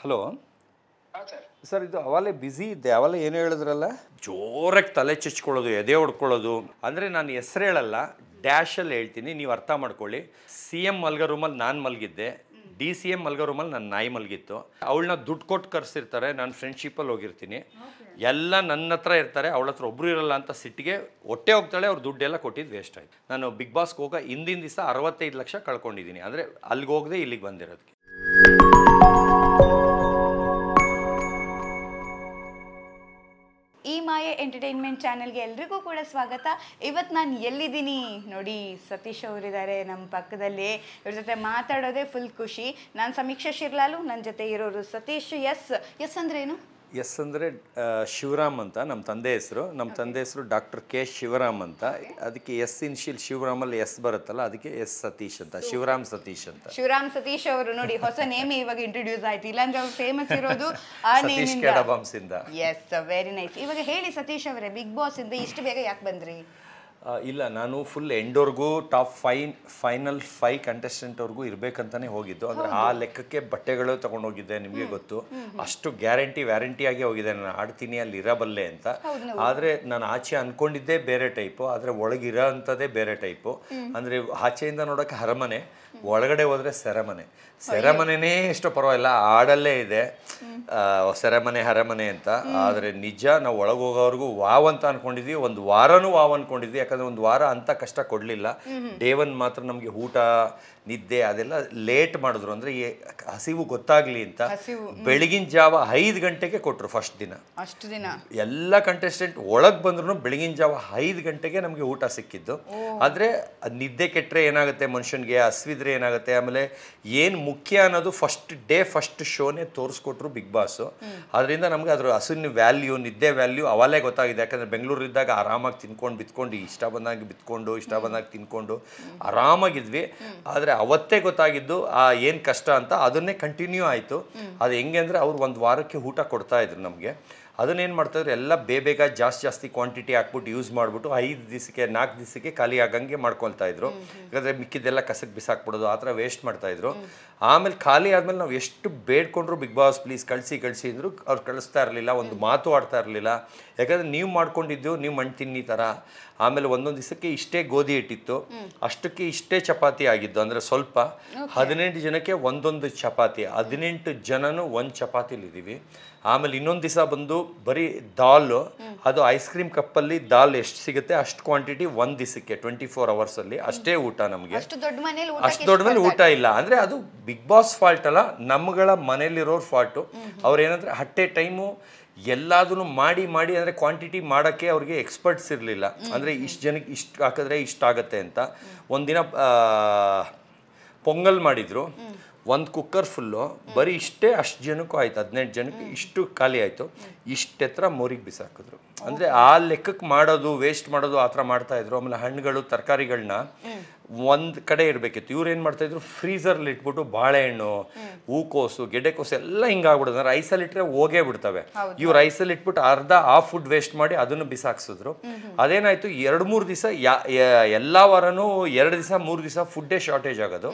Hello sir. Sir, ಇದು ಅವಾಗಲೇ busy ಇದ್ದೆ. ಅವಾಗಲೇ ಏನು ಹೇಳಿದ್ರಲ್ಲ, ಜೋರಾಗಿ ತಲೆ ಚುಚ್ಕೊಳ್ಳೋದು, ಎದೆ ಹೊಡ್ಕೊಳ್ಳೋದು. ಅಂದರೆ ನಾನು ಹೆಸರು ಹೇಳಲ್ಲ, ಡ್ಯಾಶಲ್ಲಿ ಹೇಳ್ತೀನಿ, ನೀವು ಅರ್ಥ ಮಾಡ್ಕೊಳ್ಳಿ. CM ಮಲ್ಗೋ ರೂಮಲ್ಲಿ ನಾನು ಮಲಗಿದ್ದೆ, DCM ಮಲ್ಗೋ ರೂಮಲ್ಲಿ ನನ್ನ ನಾಯಿ ಮಲಗಿತ್ತು. ಅವಳನ್ನ ದುಡ್ಡು ಕೊಟ್ಟು ಕರೆಸಿರ್ತಾರೆ, ನಾನು ಫ್ರೆಂಡ್ಶಿಪ್ಪಲ್ಲಿ ಹೋಗಿರ್ತೀನಿ, ಎಲ್ಲ ನನ್ನ ಹತ್ರ ಇರ್ತಾರೆ, ಅವಳ ಹತ್ರ ಒಬ್ಬರು ಇರಲ್ಲ ಅಂತ ಸಿಟ್ಟಿಗೆ ಹೊಟ್ಟೆ ಹೋಗ್ತಾಳೆ. ಅವ್ರು ದುಡ್ಡೆಲ್ಲ ಕೊಟ್ಟಿದ್ದು ವೇಸ್ಟ್ ಆಯಿತು. ನಾನು ಬಿಗ್ ಬಾಸ್ಗೆ ಹೋಗೋ ಹಿಂದಿನ ದಿವಸ 65 ಲಕ್ಷ ಕಳ್ಕೊಂಡಿದ್ದೀನಿ. ಅಂದರೆ ಅಲ್ಲಿಗೆ ಹೋಗದೆ ಇಲ್ಲಿಗೆ ಬಂದಿರೋದಕ್ಕೆ. ಈ ಮಾಯೆ ಎಂಟರ್ಟೈನ್ಮೆಂಟ್ ಚಾನೆಲ್ಗೆ ಎಲ್ರಿಗೂ ಕೂಡ ಸ್ವಾಗತ. ಇವತ್ತು ನಾನು ಎಲ್ಲಿದ್ದೀನಿ ನೋಡಿ, ಸತೀಶ್ ಅವರಿದ್ದಾರೆ ನಮ್ಮ ಪಕ್ಕದಲ್ಲಿ. ಇವ್ರ ಜೊತೆ ಮಾತಾಡೋದೇ ಫುಲ್ ಖುಷಿ. ನಾನು ಸಮೀಕ್ಷಾ ಶಿರ್ಲಾಲು, ನನ್ನ ಜೊತೆ ಇರೋರು ಸತೀಶ್. ಎಸ್ ಅಂದ್ರೆ ಏನು? ಎಸ್ ಅಂದರೆ ಶಿವರಾಮ್ ಅಂತ ನಮ್ಮ ತಂದೆ ಹೆಸರು. ನಮ್ಮ ತಂದೆ ಹೆಸರು ಡಾಕ್ಟರ್ ಕೆ ಶಿವರಾಮ್ ಅಂತ. ಅದಕ್ಕೆ ಎಸ್ ಇನ್ಶಿಯಲ್ ಶಿವರಾಮಲ್ಲಿ ಎಸ್ ಬರುತ್ತಲ್ಲ, ಅದಕ್ಕೆ ಎಸ್ ಸತೀಶ್ ಅಂತ, ಶಿವರಾಮ್ ಸತೀಶ್ ಅಂತ. ಶಿವರಾಮ್ ಸತೀಶ್ ಅವರು ನೋಡಿ, ಹೊಸ ನೇಮ್ ಇವಾಗ ಇಂಟ್ರೊಡ್ಯೂಸ್ ಆಯ್ತು. ಇಲ್ಲಾಂದ್ರೆ ಅವ್ರು ಫೇಮಸ್ ಇರೋದು ಆ ನೇಮಿಂದ. S, very nice. ಇವಾಗ ಹೇಳಿ ಸತೀಶ್ ಅವರೇ, ಬಿಗ್ ಬಾಸ್ ಇಂದ ಇಷ್ಟು ಬೇಗ ಯಾಕೆ ಬಂದ್ರಿ? ಇಲ್ಲ, ನಾನು ಫುಲ್ ಎಂಡ್ವರೆಗೂ ಟಾಪ್ ಫೈನಲ್ 5 ಕಂಟೆಸ್ಟೆಂಟ್ವರೆಗೂ ಇರಬೇಕಂತಾನೆ ಹೋಗಿದ್ದು. ಅಂದರೆ ಆ ಲೆಕ್ಕಕ್ಕೆ ಬಟ್ಟೆಗಳು ತೊಗೊಂಡೋಗಿದ್ದೆ, ನಿಮಗೆ ಗೊತ್ತು. ಅಷ್ಟು ವ್ಯಾರಂಟಿಯಾಗಿ ಹೋಗಿದೆ, ನಾನು ಆಡ್ತೀನಿ, ಅಲ್ಲಿ ಇರಬಲ್ಲೆ ಅಂತ. ಆದರೆ ನಾನು ಆಚೆ ಅಂದ್ಕೊಂಡಿದ್ದೇ ಬೇರೆ ಟೈಪು, ಆದರೆ ಒಳಗಿರೋ ಅಂಥದ್ದೇ ಬೇರೆ ಟೈಪು. ಅಂದರೆ ಆಚೆಯಿಂದ ನೋಡೋಕ್ಕೆ ಅರಮನೆ, ಒಳಗಡೆ ಹೋದರೆ ಸೆರೆಮನೆನೇ ಎಷ್ಟೋ ಪರವಾಗಿಲ್ಲ, ಆಡಲ್ಲೇ ಇದೆ ಸೆರೆಮನೆ ಅರಮನೆ ಅಂತ. ಆದರೆ ನಿಜ ನಾವು ಒಳಗೆ ಹೋಗೋವ್ರಿಗೂ ವಾವ್ ಅಂತ ಅಂದ್ಕೊಂಡಿದ್ವಿ, ಒಂದು ವಾರನೂ ವಾವ್ ಅಂದ್ಕೊಂಡಿದ್ವಿ. ಯಾಕಂದರೆ ಒಂದು ವಾರ ಅಂತ ಕಷ್ಟ ಕೊಡಲಿಲ್ಲ. ಡೇ 1 ಮಾತ್ರ ನಮಗೆ ಊಟ ನಿದ್ದೆ ಅದೆಲ್ಲ ಲೇಟ್ ಮಾಡಿದ್ರು. ಅಂದರೆ ಹಸಿವು ಗೊತ್ತಾಗಲಿ ಅಂತ ಬೆಳಗಿನ ಜಾವ 5 ಗಂಟೆಗೆ ಕೊಟ್ಟರು ಫಸ್ಟ್ ದಿನ. ಅಷ್ಟು ದಿನ ಎಲ್ಲ ಕಂಟೆಸ್ಟೆಂಟ್ ಒಳಗೆ ಬಂದ್ರು ಬೆಳಗಿನ ಜಾವ 5 ಗಂಟೆಗೆ ನಮಗೆ ಊಟ ಸಿಕ್ಕಿದ್ದು. ಆದರೆ ನಿದ್ದೆ ಕೆಟ್ಟರೆ ಏನಾಗುತ್ತೆ ಮನುಷ್ಯನಿಗೆ, ಹಸಿವಿದ್ರೆ ಏನಾಗುತ್ತೆ, ಆಮೇಲೆ ಏನು ಮುಖ್ಯ ಅನ್ನೋದು ಫಸ್ಟ್ ಶೋನೇ ತೋರಿಸ್ಕೊಟ್ರು ಬಿಗ್ ಬಾಸು. ಅದರಿಂದ ನಮಗೆ ಅದ್ರ ಹಸುವಿನ ವ್ಯಾಲ್ಯೂ, ನಿದ್ದೆ ವ್ಯಾಲ್ಯೂ ಅವಾಗಲೇ ಗೊತ್ತಾಗಿದೆ. ಯಾಕಂದರೆ ಬೆಂಗಳೂರಿದ್ದಾಗ ಆರಾಮಾಗಿ ಬಿತ್ಕೊಂಡು ಇಷ್ಟ ಬಂದಾಗ ತಿನ್ಕೊಂಡು ಆರಾಮಾಗಿದ್ವಿ. ಆದರೆ ಅವತ್ತೇ ಗೊತ್ತಾಗಿದ್ದು ಏನು ಕಷ್ಟ ಅಂತ. ಅದನ್ನೇ ಕಂಟಿನ್ಯೂ ಆಯಿತು. ಅದು ಹೆಂಗೆ ಅಂದರೆ ಅವ್ರು ಒಂದು ವಾರಕ್ಕೆ ಊಟ ಕೊಡ್ತಾ ಇದ್ರು ನಮಗೆ. ಅದನ್ನೇನು ಮಾಡ್ತಾಯಿದ್ರು, ಎಲ್ಲ ಬೇಗ ಜಾಸ್ತಿ ಕ್ವಾಂಟಿಟಿ ಹಾಕ್ಬಿಟ್ಟು ಯೂಸ್ ಮಾಡಿಬಿಟ್ಟು 5 ದಿವಸಕ್ಕೆ 4 ದಿವಸಕ್ಕೆ ಖಾಲಿ ಆಗಂಗೆ ಮಾಡ್ಕೊಳ್ತಾ ಇದ್ರು. ಯಾಕಂದರೆ ಮಿಕ್ಕಿದ್ದೆಲ್ಲ ಕಸಕ್ಕೆ ಬಿಸಾಕ್ಬಿಡೋದು, ಆ ಥರ ವೇಸ್ಟ್ ಮಾಡ್ತಾಯಿದ್ರು. ಆಮೇಲೆ ಖಾಲಿ ಆದಮೇಲೆ ನಾವು ಎಷ್ಟು ಬೇಡ್ಕೊಂಡ್ರು ಬಿಗ್ ಬಾಸ್ ಪ್ಲೀಸ್ ಕಳಿಸಿ ಅಂದರು, ಅವ್ರು ಕಳಿಸ್ತಾ ಇರಲಿಲ್ಲ, ಒಂದು ಮಾತು ಆಡ್ತಾ ಇರಲಿಲ್ಲ. ಯಾಕಂದರೆ ನೀವು ಮಾಡ್ಕೊಂಡಿದ್ದು ನೀವು ಮಣ್ಣು ತಿನ್ನಿ ಥರ. ಆಮೇಲೆ ಒಂದೊಂದು ದಿವಸಕ್ಕೆ ಇಷ್ಟೇ ಗೋಧಿ ಹಿಟ್ಟಿತ್ತು, ಅಷ್ಟಕ್ಕೆ ಇಷ್ಟೇ ಚಪಾತಿ ಆಗಿದ್ದು. ಅಂದರೆ ಸ್ವಲ್ಪ 18 ಜನಕ್ಕೆ ಒಂದೊಂದು ಚಪಾತಿ, 18 ಜನನೂ ಒಂದು ಚಪಾತಿಲಿದ್ದೀವಿ. ಆಮೇಲೆ ಇನ್ನೊಂದು ದಿವಸ ಬಂದು ಬರೀ ದಾಲು, ಅದು ಐಸ್ ಕ್ರೀಮ್ ಕಪ್ಪಲ್ಲಿ ದಾಲ್ ಎಷ್ಟು ಸಿಗುತ್ತೆ ಅಷ್ಟು ಕ್ವಾಂಟಿಟಿ ಒಂದು ದಿವಸಕ್ಕೆ 24 ಅವರ್ಸಲ್ಲಿ ಅಷ್ಟೇ ಊಟ ನಮಗೆ. ಅಷ್ಟು ದೊಡ್ಡ ಮನೇಲಿ ಊಟ ಇಲ್ಲ. ಅಂದರೆ ಅದು ಬಿಗ್ ಬಾಸ್ ಫಾಲ್ಟ್ ಅಲ್ಲ, ನಮ್ಮಗಳ ಮನೇಲಿರೋರ್ ಫಾಲ್ಟು. ಅವ್ರೇನಂದರೆ ಹಟ್ಟೆ ಟೈಮು ಎಲ್ಲದನ್ನು ಮಾಡಿ ಅಂದರೆ ಕ್ವಾಂಟಿಟಿ ಮಾಡೋಕ್ಕೆ ಅವ್ರಿಗೆ ಎಕ್ಸ್ಪರ್ಟ್ಸ್ ಇರಲಿಲ್ಲ. ಅಂದರೆ ಇಷ್ಟು ಜನಕ್ಕೆ ಇಷ್ಟು ಹಾಕಿದ್ರೆ ಇಷ್ಟ ಆಗುತ್ತೆ ಅಂತ. ಒಂದಿನ ಪೊಂಗಲ್ ಮಾಡಿದರು, ಒಂದು ಕುಕ್ಕರ್ ಫುಲ್ಲು, ಬರೀ ಅಷ್ಟು ಜನಕ್ಕೂ ಆಯ್ತು, 18 ಜನಕ್ಕೆ ಇಷ್ಟು ಖಾಲಿ ಆಯಿತು. ಎತ್ತರ ಮೋರಿಗೆ ಬಿಸಾಕಿದ್ರು. ಅಂದರೆ ಆ ಲೆಕ್ಕಕ್ಕೆ ಮಾಡೋದು, ವೇಸ್ಟ್ ಮಾಡೋದು ಆ ಥರ ಮಾಡ್ತಾಯಿದ್ರು. ಆಮೇಲೆ ಹಣ್ಣುಗಳು ತರಕಾರಿಗಳನ್ನ ಒಂದು ಕಡೆ ಇರಬೇಕಿತ್ತು. ಇವ್ರು ಏನು ಮಾಡ್ತಾಯಿದ್ರು, ಫ್ರೀಝರ್ಲಿ ಇಟ್ಬಿಟ್ಟು ಬಾಳೆಹಣ್ಣು, ಹೂಕೋಸು, ಗೆಡ್ಡೆಕೋಸು ಎಲ್ಲ ಹಿಂಗಾಗ್ಬಿಡೋದು. ಅಂದ್ರೆ ರೈಸಲ್ಲಿ ಇಟ್ಟರೆ ಹೋಗೇ ಬಿಡ್ತವೆ. ಇವ್ರು ರೈಸಲ್ಲಿ ಇಟ್ಬಿಟ್ಟು ಆ ಫುಡ್ ವೇಸ್ಟ್ ಮಾಡಿ ಅದನ್ನು ಬಿಸಾಕ್ಸಿದ್ರು. ಅದೇನಾಯಿತು, 2-3 ದಿವಸ ಎಲ್ಲ ವಾರನೂ 2 ದಿವಸ 3 ದಿವಸ ಫುಡ್ಡೇ ಶಾರ್ಟೇಜ್ ಆಗೋದು.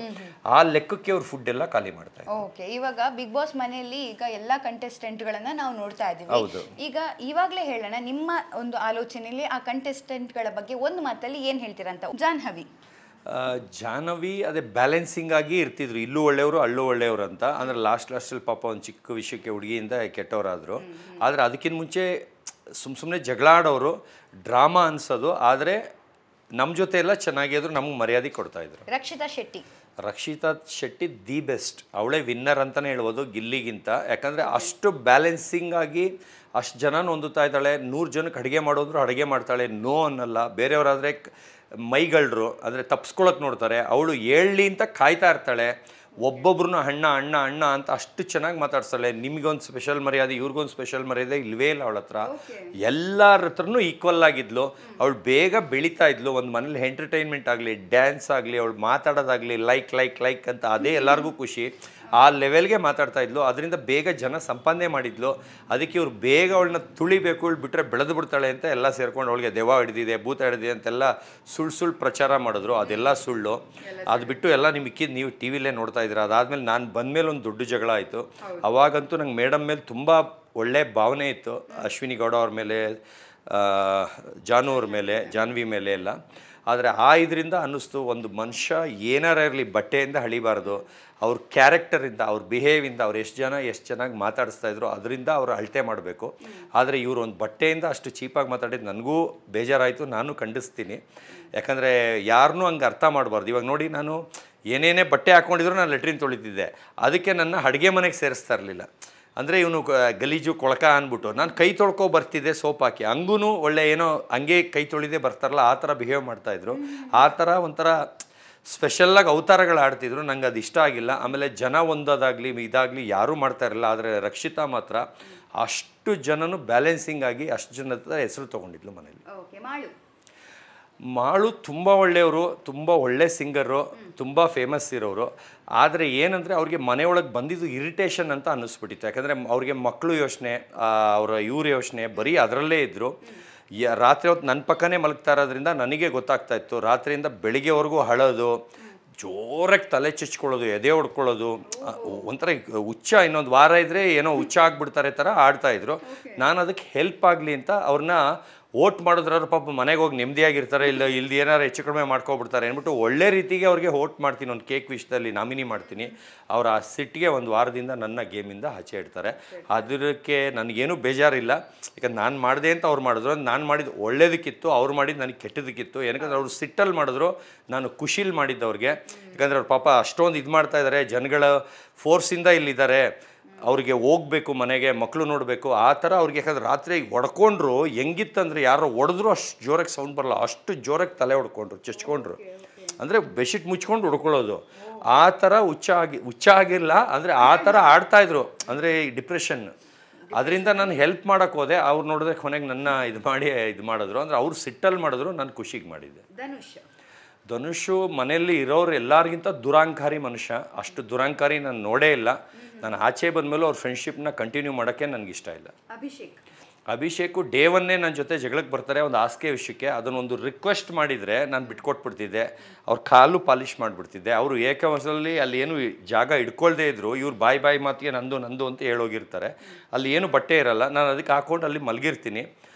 ಆ ಲೆಕ್ಕಕ್ಕೆ ಅವ್ರು ಫುಡ್ ಎಲ್ಲ ಖಾಲಿ ಮಾಡ್ತಾರೆ. ಓಕೆ, ಇವಾಗ ಬಿಗ್ ಬಾಸ್ ಮನೆಯಲ್ಲಿ ಈಗ ಎಲ್ಲ ಕಂಟೆಸ್ಟೆಂಟ್ಗಳನ್ನ ನಾವು ನೋಡ್ತಾ ಇದ್ದೀವಿ. ಈಗ ಇವಾಗಲೇ ಹೇಳೋಣ, ನಿಮ್ಮ ಒಂದು ಆಲೋಚನೆಯಲ್ಲಿ ಆ ಕಂಟೆಸ್ಟೆಂಟ್ಗಳ ಬಗ್ಗೆ ಒಂದು ಮಾತಲ್ಲಿ ಏನು ಹೇಳ್ತೀರಾ ಅಂತ. ಜಾಹ್ನವಿ ಅದೇ ಬ್ಯಾಲೆನ್ಸಿಂಗ್ ಆಗಿ ಇರ್ತಿದ್ರು, ಇಲ್ಲೂ ಒಳ್ಳೆಯವರು ಅಲ್ಲೂ ಒಳ್ಳೆಯವರು ಅಂತ. ಅಂದರೆ ಲಾಸ್ಟಲ್ಲಿ ಪಾಪ ಒಂದು ಚಿಕ್ಕ ವಿಷಯಕ್ಕೆ ಹುಡುಗಿಯಿಂದ ಕೆಟ್ಟವರಾದರು. ಆದರೆ ಅದಕ್ಕಿಂತ ಮುಂಚೆ ಸುಮ್ಮನೆ ಜಗಳ ಆಡೋರು, ಡ್ರಾಮಾ ಅನ್ಸೋದು. ಆದರೆ ನಮ್ಮ ಜೊತೆ ಎಲ್ಲ ಚೆನ್ನಾಗಿದ್ರು, ನಮಗೆ ಮರ್ಯಾದೆ ಕೊಡ್ತಾಯಿದ್ರು. ರಕ್ಷಿತಾ ಶೆಟ್ಟಿ ದಿ ಬೆಸ್ಟ್, ಅವಳೇ ವಿನ್ನರ್ ಅಂತಲೇ ಹೇಳ್ಬೋದು ಗಿಲ್ಲಿಗಿಂತ. ಯಾಕಂದರೆ ಅಷ್ಟು ಬ್ಯಾಲೆನ್ಸಿಂಗ್ ಆಗಿ ಅಷ್ಟು ಜನ ಹೊಂದುತ್ತಾ ಇದ್ದಾಳೆ. 100 ಜನಕ್ಕೆ ಅಡುಗೆ ಮಾಡೋದ್ರು ಅಡುಗೆ ಮಾಡ್ತಾಳೆ, ನೋ ಅನ್ನಲ್ಲ. ಬೇರೆಯವರಾದರೆ ಮೈಗಳ್ರು, ಅಂದರೆ ತಪ್ಸ್ಕೊಳಕ್ಕೆ ನೋಡ್ತಾರೆ. ಅವಳು ಹೇಳಲಿ ಅಂತ ಕಾಯ್ತಾ ಇರ್ತಾಳೆ. ಒಬ್ಬೊಬ್ರನ್ನ ಅಣ್ಣ ಅಣ್ಣ ಅಣ್ಣ ಅಂತ ಅಷ್ಟು ಚೆನ್ನಾಗಿ ಮಾತಾಡ್ತಾಳೆ. ನಿಮಗೊಂದು ಸ್ಪೆಷಲ್ ಮರ್ಯಾದೆ, ಇವ್ರಿಗೊಂದು ಸ್ಪೆಷಲ್ ಮರ್ಯಾದೆ ಇಲ್ವೇ ಇಲ್ಲ ಅವಳ ಹತ್ರ. ಎಲ್ಲರ ಹತ್ರನೂ ಈಕ್ವಲ್ ಆಗಿದ್ಲು. ಅವಳು ಬೇಗ ಬೆಳೀತಾ ಇದ್ಲು. ಒಂದು ಮನೇಲಿ ಎಂಟರ್ಟೈನ್ಮೆಂಟ್ ಆಗಲಿ, ಡ್ಯಾನ್ಸ್ ಆಗಲಿ, ಅವಳು ಮಾತಾಡೋದಾಗಲಿ, ಲೈಕ್ ಅಂತ ಅದೇ ಎಲ್ಲರಿಗೂ ಖುಷಿ. ಆ ಲೆವೆಲ್ಗೆ ಮಾತಾಡ್ತಾ ಇದ್ಲು. ಅದರಿಂದ ಬೇಗ ಜನ ಸಂಪಾದನೆ ಮಾಡಿದ್ಲು. ಅದಕ್ಕೆ ಇವ್ರು ಬೇಗ ಅವಳನ್ನ ತುಳಿಬೇಕು, ಇವಳು ಬಿಟ್ಟರೆ ಬೆಳೆದು ಬಿಡ್ತಾಳೆ ಅಂತ ಎಲ್ಲ ಸೇರ್ಕೊಂಡು ಅವಳಿಗೆ ದೆವ್ವ ಹಿಡಿದಿದೆ, ಭೂತ ಹಿಡಿದಿದೆ ಅಂತೆಲ್ಲ ಸುಳ್ಳು ಪ್ರಚಾರ ಮಾಡಿದ್ರು. ಅದೆಲ್ಲ ಸುಳ್ಳು. ಅದು ಬಿಟ್ಟು ಎಲ್ಲ ನಿಮ್ಮಿಕ್ಕಿದ್ದು ನೀವು ಟಿ ವಿಲೇ ನೋಡ್ತಾ ಇದ್ದೀರಾ. ಅದಾದಮೇಲೆ ನಾನು ಬಂದಮೇಲೆ ಒಂದು ದೊಡ್ಡ ಜಗಳ ಆಯಿತು. ಅವಾಗಂತೂ ನಂಗೆ ಮೇಡಮ್ ಮೇಲೆ ತುಂಬ ಒಳ್ಳೆ ಭಾವನೆ ಇತ್ತು, ಅಶ್ವಿನಿ ಗೌಡ ಅವ್ರ ಮೇಲೆ, ಜಾನು ಅವ್ರ ಮೇಲೆ, ಜಾನ್ವಿ ಮೇಲೆ ಎಲ್ಲ. ಆದರೆ ಇದರಿಂದ ಅನ್ನಿಸ್ತು, ಒಂದು ಮನುಷ್ಯ ಏನಾರ ಇರಲಿ ಬಟ್ಟೆಯಿಂದ ಹಳಿಬಾರ್ದು, ಅವ್ರ ಕ್ಯಾರೆಕ್ಟರಿಂದ, ಅವ್ರ ಬಿಹೇವಿಂದ, ಅವ್ರು ಎಷ್ಟು ಚೆನ್ನಾಗಿ ಮಾತಾಡಿಸ್ತಾಯಿದ್ರು ಅದರಿಂದ ಅವರು ಅಳತೆ ಮಾಡಬೇಕು. ಆದರೆ ಇವರು ಒಂದು ಬಟ್ಟೆಯಿಂದ ಅಷ್ಟು ಚೀಪಾಗಿ ಮಾತಾಡಿದ್ದು ನನಗೂ ಬೇಜಾರಾಯಿತು. ನಾನು ಖಂಡಿಸ್ತೀನಿ. ಯಾಕಂದರೆ ಯಾರನ್ನೂ ಹಂಗೆ ಅರ್ಥ ಮಾಡಬಾರ್ದು. ಇವಾಗ ನೋಡಿ, ನಾನು ಏನೇನೇ ಬಟ್ಟೆ ಹಾಕ್ಕೊಂಡಿದ್ರು ನಾನು ಲೆಟ್ರಿನ್ ತೊಳಿತಿದ್ದೆ, ಅದಕ್ಕೆ ನನ್ನ ಅಡುಗೆ ಮನೆಗೆ ಸೇರಿಸ್ತಾ ಇರಲಿಲ್ಲ. ಅಂದರೆ ಇವನು ಗಲೀಜು ಕೊಳಕ ಅಂದ್ಬಿಟ್ಟು ನಾನು ಕೈ ತೊಳ್ಕೊ ಬರ್ತಿದ್ದೆ ಸೋಪ್ ಹಾಕಿ. ಹಂಗೂ ಒಳ್ಳೆ ಏನೋ ಹಂಗೆ ಕೈ ತೊಳಿದೇ ಬರ್ತಾರಲ್ಲ ಆ ಥರ ಬಿಹೇವ್ ಮಾಡ್ತಾಯಿದ್ರು. ಆ ಥರ ಒಂಥರ ಸ್ಪೆಷಲ್ಲಾಗಿ ಅವತಾರಗಳು ಆಡ್ತಿದ್ರು. ನಂಗೆ ಅದು ಇಷ್ಟ ಆಗಿಲ್ಲ. ಆಮೇಲೆ ಜನ ಒಂದಾಗಲಿ ಇದಾಗಲಿ ಯಾರೂ ಮಾಡ್ತಾ ಇರಲಿಲ್ಲ. ಆದರೆ ರಕ್ಷಿತಾ ಮಾತ್ರ ಅಷ್ಟು ಜನನು ಬ್ಯಾಲೆನ್ಸಿಂಗ್ ಆಗಿ ಅಷ್ಟು ಜನ ಹೆಸರು ತೊಗೊಂಡಿದ್ಲು ಮನೇಲಿ. ಮಾಳು ತುಂಬ ಒಳ್ಳೆಯವರು, ತುಂಬ ಒಳ್ಳೆ ಸಿಂಗರು, ತುಂಬ ಫೇಮಸ್ ಇರೋರು. ಆದರೆ ಏನಂದರೆ ಅವ್ರಿಗೆ ಮನೆಯೊಳಗೆ ಬಂದಿದ್ದು ಇರಿಟೇಷನ್ ಅಂತ ಅನ್ನಿಸ್ಬಿಟ್ಟಿತ್ತು. ಯಾಕಂದರೆ ಅವ್ರಿಗೆ ಮಕ್ಕಳು ಯೋಚನೆ, ಅವರ ಇವ್ರ ಯೋಚನೆ ಬರೀ ಅದರಲ್ಲೇ ಇದ್ದರು. ರಾತ್ರಿ ಹೊತ್ತು ನನ್ನ ಪಕ್ಕನೇ ಮಲಗ್ತಾ ಇರೋದ್ರಿಂದ ನನಗೆ ಗೊತ್ತಾಗ್ತಾ ಇತ್ತು. ರಾತ್ರಿಯಿಂದ ಬೆಳಿಗ್ಗೆವರೆಗೂ ಅಳೋದು, ಜೋರಾಗಿ ತಲೆ ಚುಚ್ಕೊಳ್ಳೋದು, ಎದೆ ಹೊಡ್ಕೊಳ್ಳೋದು, ಒಂಥರ ಹುಚ್ಚ. ಇನ್ನೊಂದು ವಾರ ಇದ್ದರೆ ಏನೋ ಹುಚ್ಚ ಆಗಿಬಿಡ್ತಾರೆ ಥರ ಆಡ್ತಾಯಿದ್ರು. ನಾನು ಅದಕ್ಕೆ ಹೆಲ್ಪ್ ಆಗಲಿ ಅಂತ ಅವ್ರನ್ನ ಓಟ್ ಮಾಡಿದ್ರಾದ್ರು ಪಾಪ ಮನೆಗೆ ಹೋಗಿ ನೆಮ್ಮದಿಯಾಗಿರ್ತಾರೆ, ಇಲ್ಲಿ ಏನಾರು ಹೆಚ್ಚು ಕಡಿಮೆ ಮಾಡ್ಕೊಬಿಡ್ತಾರೆ ಅಂದ್ಬಿಟ್ಟು ಒಳ್ಳೆ ರೀತಿಗೆ ಅವ್ರಿಗೆ ಓಟ್ ಮಾಡ್ತೀನಿ. ಒಂದು ಕೇಕ್ ವಿಷಯದಲ್ಲಿ ನಾಮಿನಿ ಮಾಡ್ತೀನಿ. ಅವ್ರು ಆ ಸಿಟ್ಟಿಗೆ ಒಂದು ವಾರದಿಂದ ನನ್ನ ಗೇಮಿಂದ ಆಚೆ ಇಡ್ತಾರೆ. ಅದಕ್ಕೆ ನನಗೇನು ಬೇಜಾರಿಲ್ಲ. ಯಾಕಂದ್ರೆ ನಾನು ಮಾಡಿದೆ ಅಂತ ಅವ್ರು ಮಾಡಿದ್ರು. ನಾನು ಮಾಡಿದ್ದು ಒಳ್ಳೇದಕ್ಕಿತ್ತು, ಅವ್ರು ಮಾಡಿದ್ದು ನನಗೆ ಕೆಟ್ಟದಕ್ಕಿತ್ತು. ಏನಕ್ಕಂದ್ರೆ ಅವ್ರು ಸಿಟ್ಟಲ್ಲಿ ಮಾಡಿದ್ರು, ನಾನು ಖುಷಿಲಿ ಮಾಡಿದ್ದವ್ರಿಗೆ. ಯಾಕಂದರೆ ಅವ್ರು ಪಾಪ ಅಷ್ಟೊಂದು ಇದು ಮಾಡ್ತಾಯಿದ್ದಾರೆ, ಜನಗಳ ಫೋರ್ಸಿಂದ ಇಲ್ಲಿದ್ದಾರೆ, ಅವ್ರಿಗೆ ಹೋಗ್ಬೇಕು ಮನೆಗೆ, ಮಕ್ಕಳು ನೋಡಬೇಕು, ಆ ಥರ ಅವ್ರಿಗೆ. ಯಾಕಂದ್ರೆ ರಾತ್ರಿ ಹೊಡ್ಕೊಂಡ್ರು ಹೆಂಗಿತ್ತಂದರೆ ಯಾರೋ ಹೊಡೆದ್ರು ಅಷ್ಟು ಜೋರಾಗಿ ಸೌಂಡ್ ಬರಲ್ಲ, ಅಷ್ಟು ಜೋರಾಗಿ ತಲೆ ಹೊಡ್ಕೊಂಡ್ರು, ಚಚ್ಕೊಂಡ್ರು. ಅಂದರೆ ಬೆಡ್ಶೀಟ್ ಮುಚ್ಕೊಂಡು ಹೊಡ್ಕೊಳ್ಳೋದು, ಆ ಥರ ಹುಚ್ಚ ಆಗಿಲ್ಲ. ಅಂದರೆ ಆ ಥರ ಆಡ್ತಾಯಿದ್ರು. ಅಂದರೆ ಡಿಪ್ರೆಷನ್. ಅದರಿಂದ ನಾನು ಹೆಲ್ಪ್ ಮಾಡೋಕ್ಕೆ ಹೋದೆ. ಅವ್ರು ನೋಡಿದ್ರೆ ಕೊನೆಗೆ ನನ್ನ ಇದು ಮಾಡಿದ್ರು. ಅಂದರೆ ಅವ್ರು ಸಿಟ್ಟಲ್ಲಿ ಮಾಡಿದ್ರು, ನಾನು ಖುಷಿಗೆ ಮಾಡಿದ್ದೆ. ಧನುಷು ಮನೆಯಲ್ಲಿ ಇರೋರು ಎಲ್ಲರಿಗಿಂತ ದುರಾಂಕಾರಿ ಮನುಷ್ಯ. ಅಷ್ಟು ದುರಾಂಕಾರಿ ನಾನು ನೋಡೇ ಇಲ್ಲ. ನಾನು ಆಚೆ ಬಂದಮೇಲೂ ಅವ್ರ ಫ್ರೆಂಡ್ಶಿಪ್ನ ಕಂಟಿನ್ಯೂ ಮಾಡೋಕ್ಕೆ ನನಗಿಷ್ಟ ಇಲ್ಲ. ಅಭಿಷೇಕು ಡೇ ಒನ್ನೇ ನನ್ನ ಜೊತೆ ಜಗಳಕ್ಕೆ ಬರ್ತಾರೆ ಒಂದು ಹಾಸಿಗೆ ವಿಷಯಕ್ಕೆ. ಅದನ್ನೊಂದು ರಿಕ್ವೆಸ್ಟ್ ಮಾಡಿದರೆ ನಾನು ಬಿಟ್ಕೊಟ್ಬಿಡ್ತಿದ್ದೆ, ಅವ್ರ ಕಾಲು ಪಾಲಿಷ್ ಮಾಡಿಬಿಡ್ತಿದ್ದೆ. ಅವರು ಏಕವಚನದಲ್ಲಿ ಅಲ್ಲಿ ಏನು ಜಾಗ ಇಟ್ಕೊಳ್ದೇ ಇದ್ರು, ಇವ್ರು ಬಾಯಿ ಮಾತಿಗೆ ನಂದು ಅಂತ ಹೇಳೋಗಿರ್ತಾರೆ. ಅಲ್ಲಿ ಏನು ಬಟ್ಟೆ ಇರಲ್ಲ, ನಾನು ಅದಕ್ಕೆ ಹಾಕ್ಕೊಂಡು ಅಲ್ಲಿ ಮಲಗಿರ್ತೀನಿ.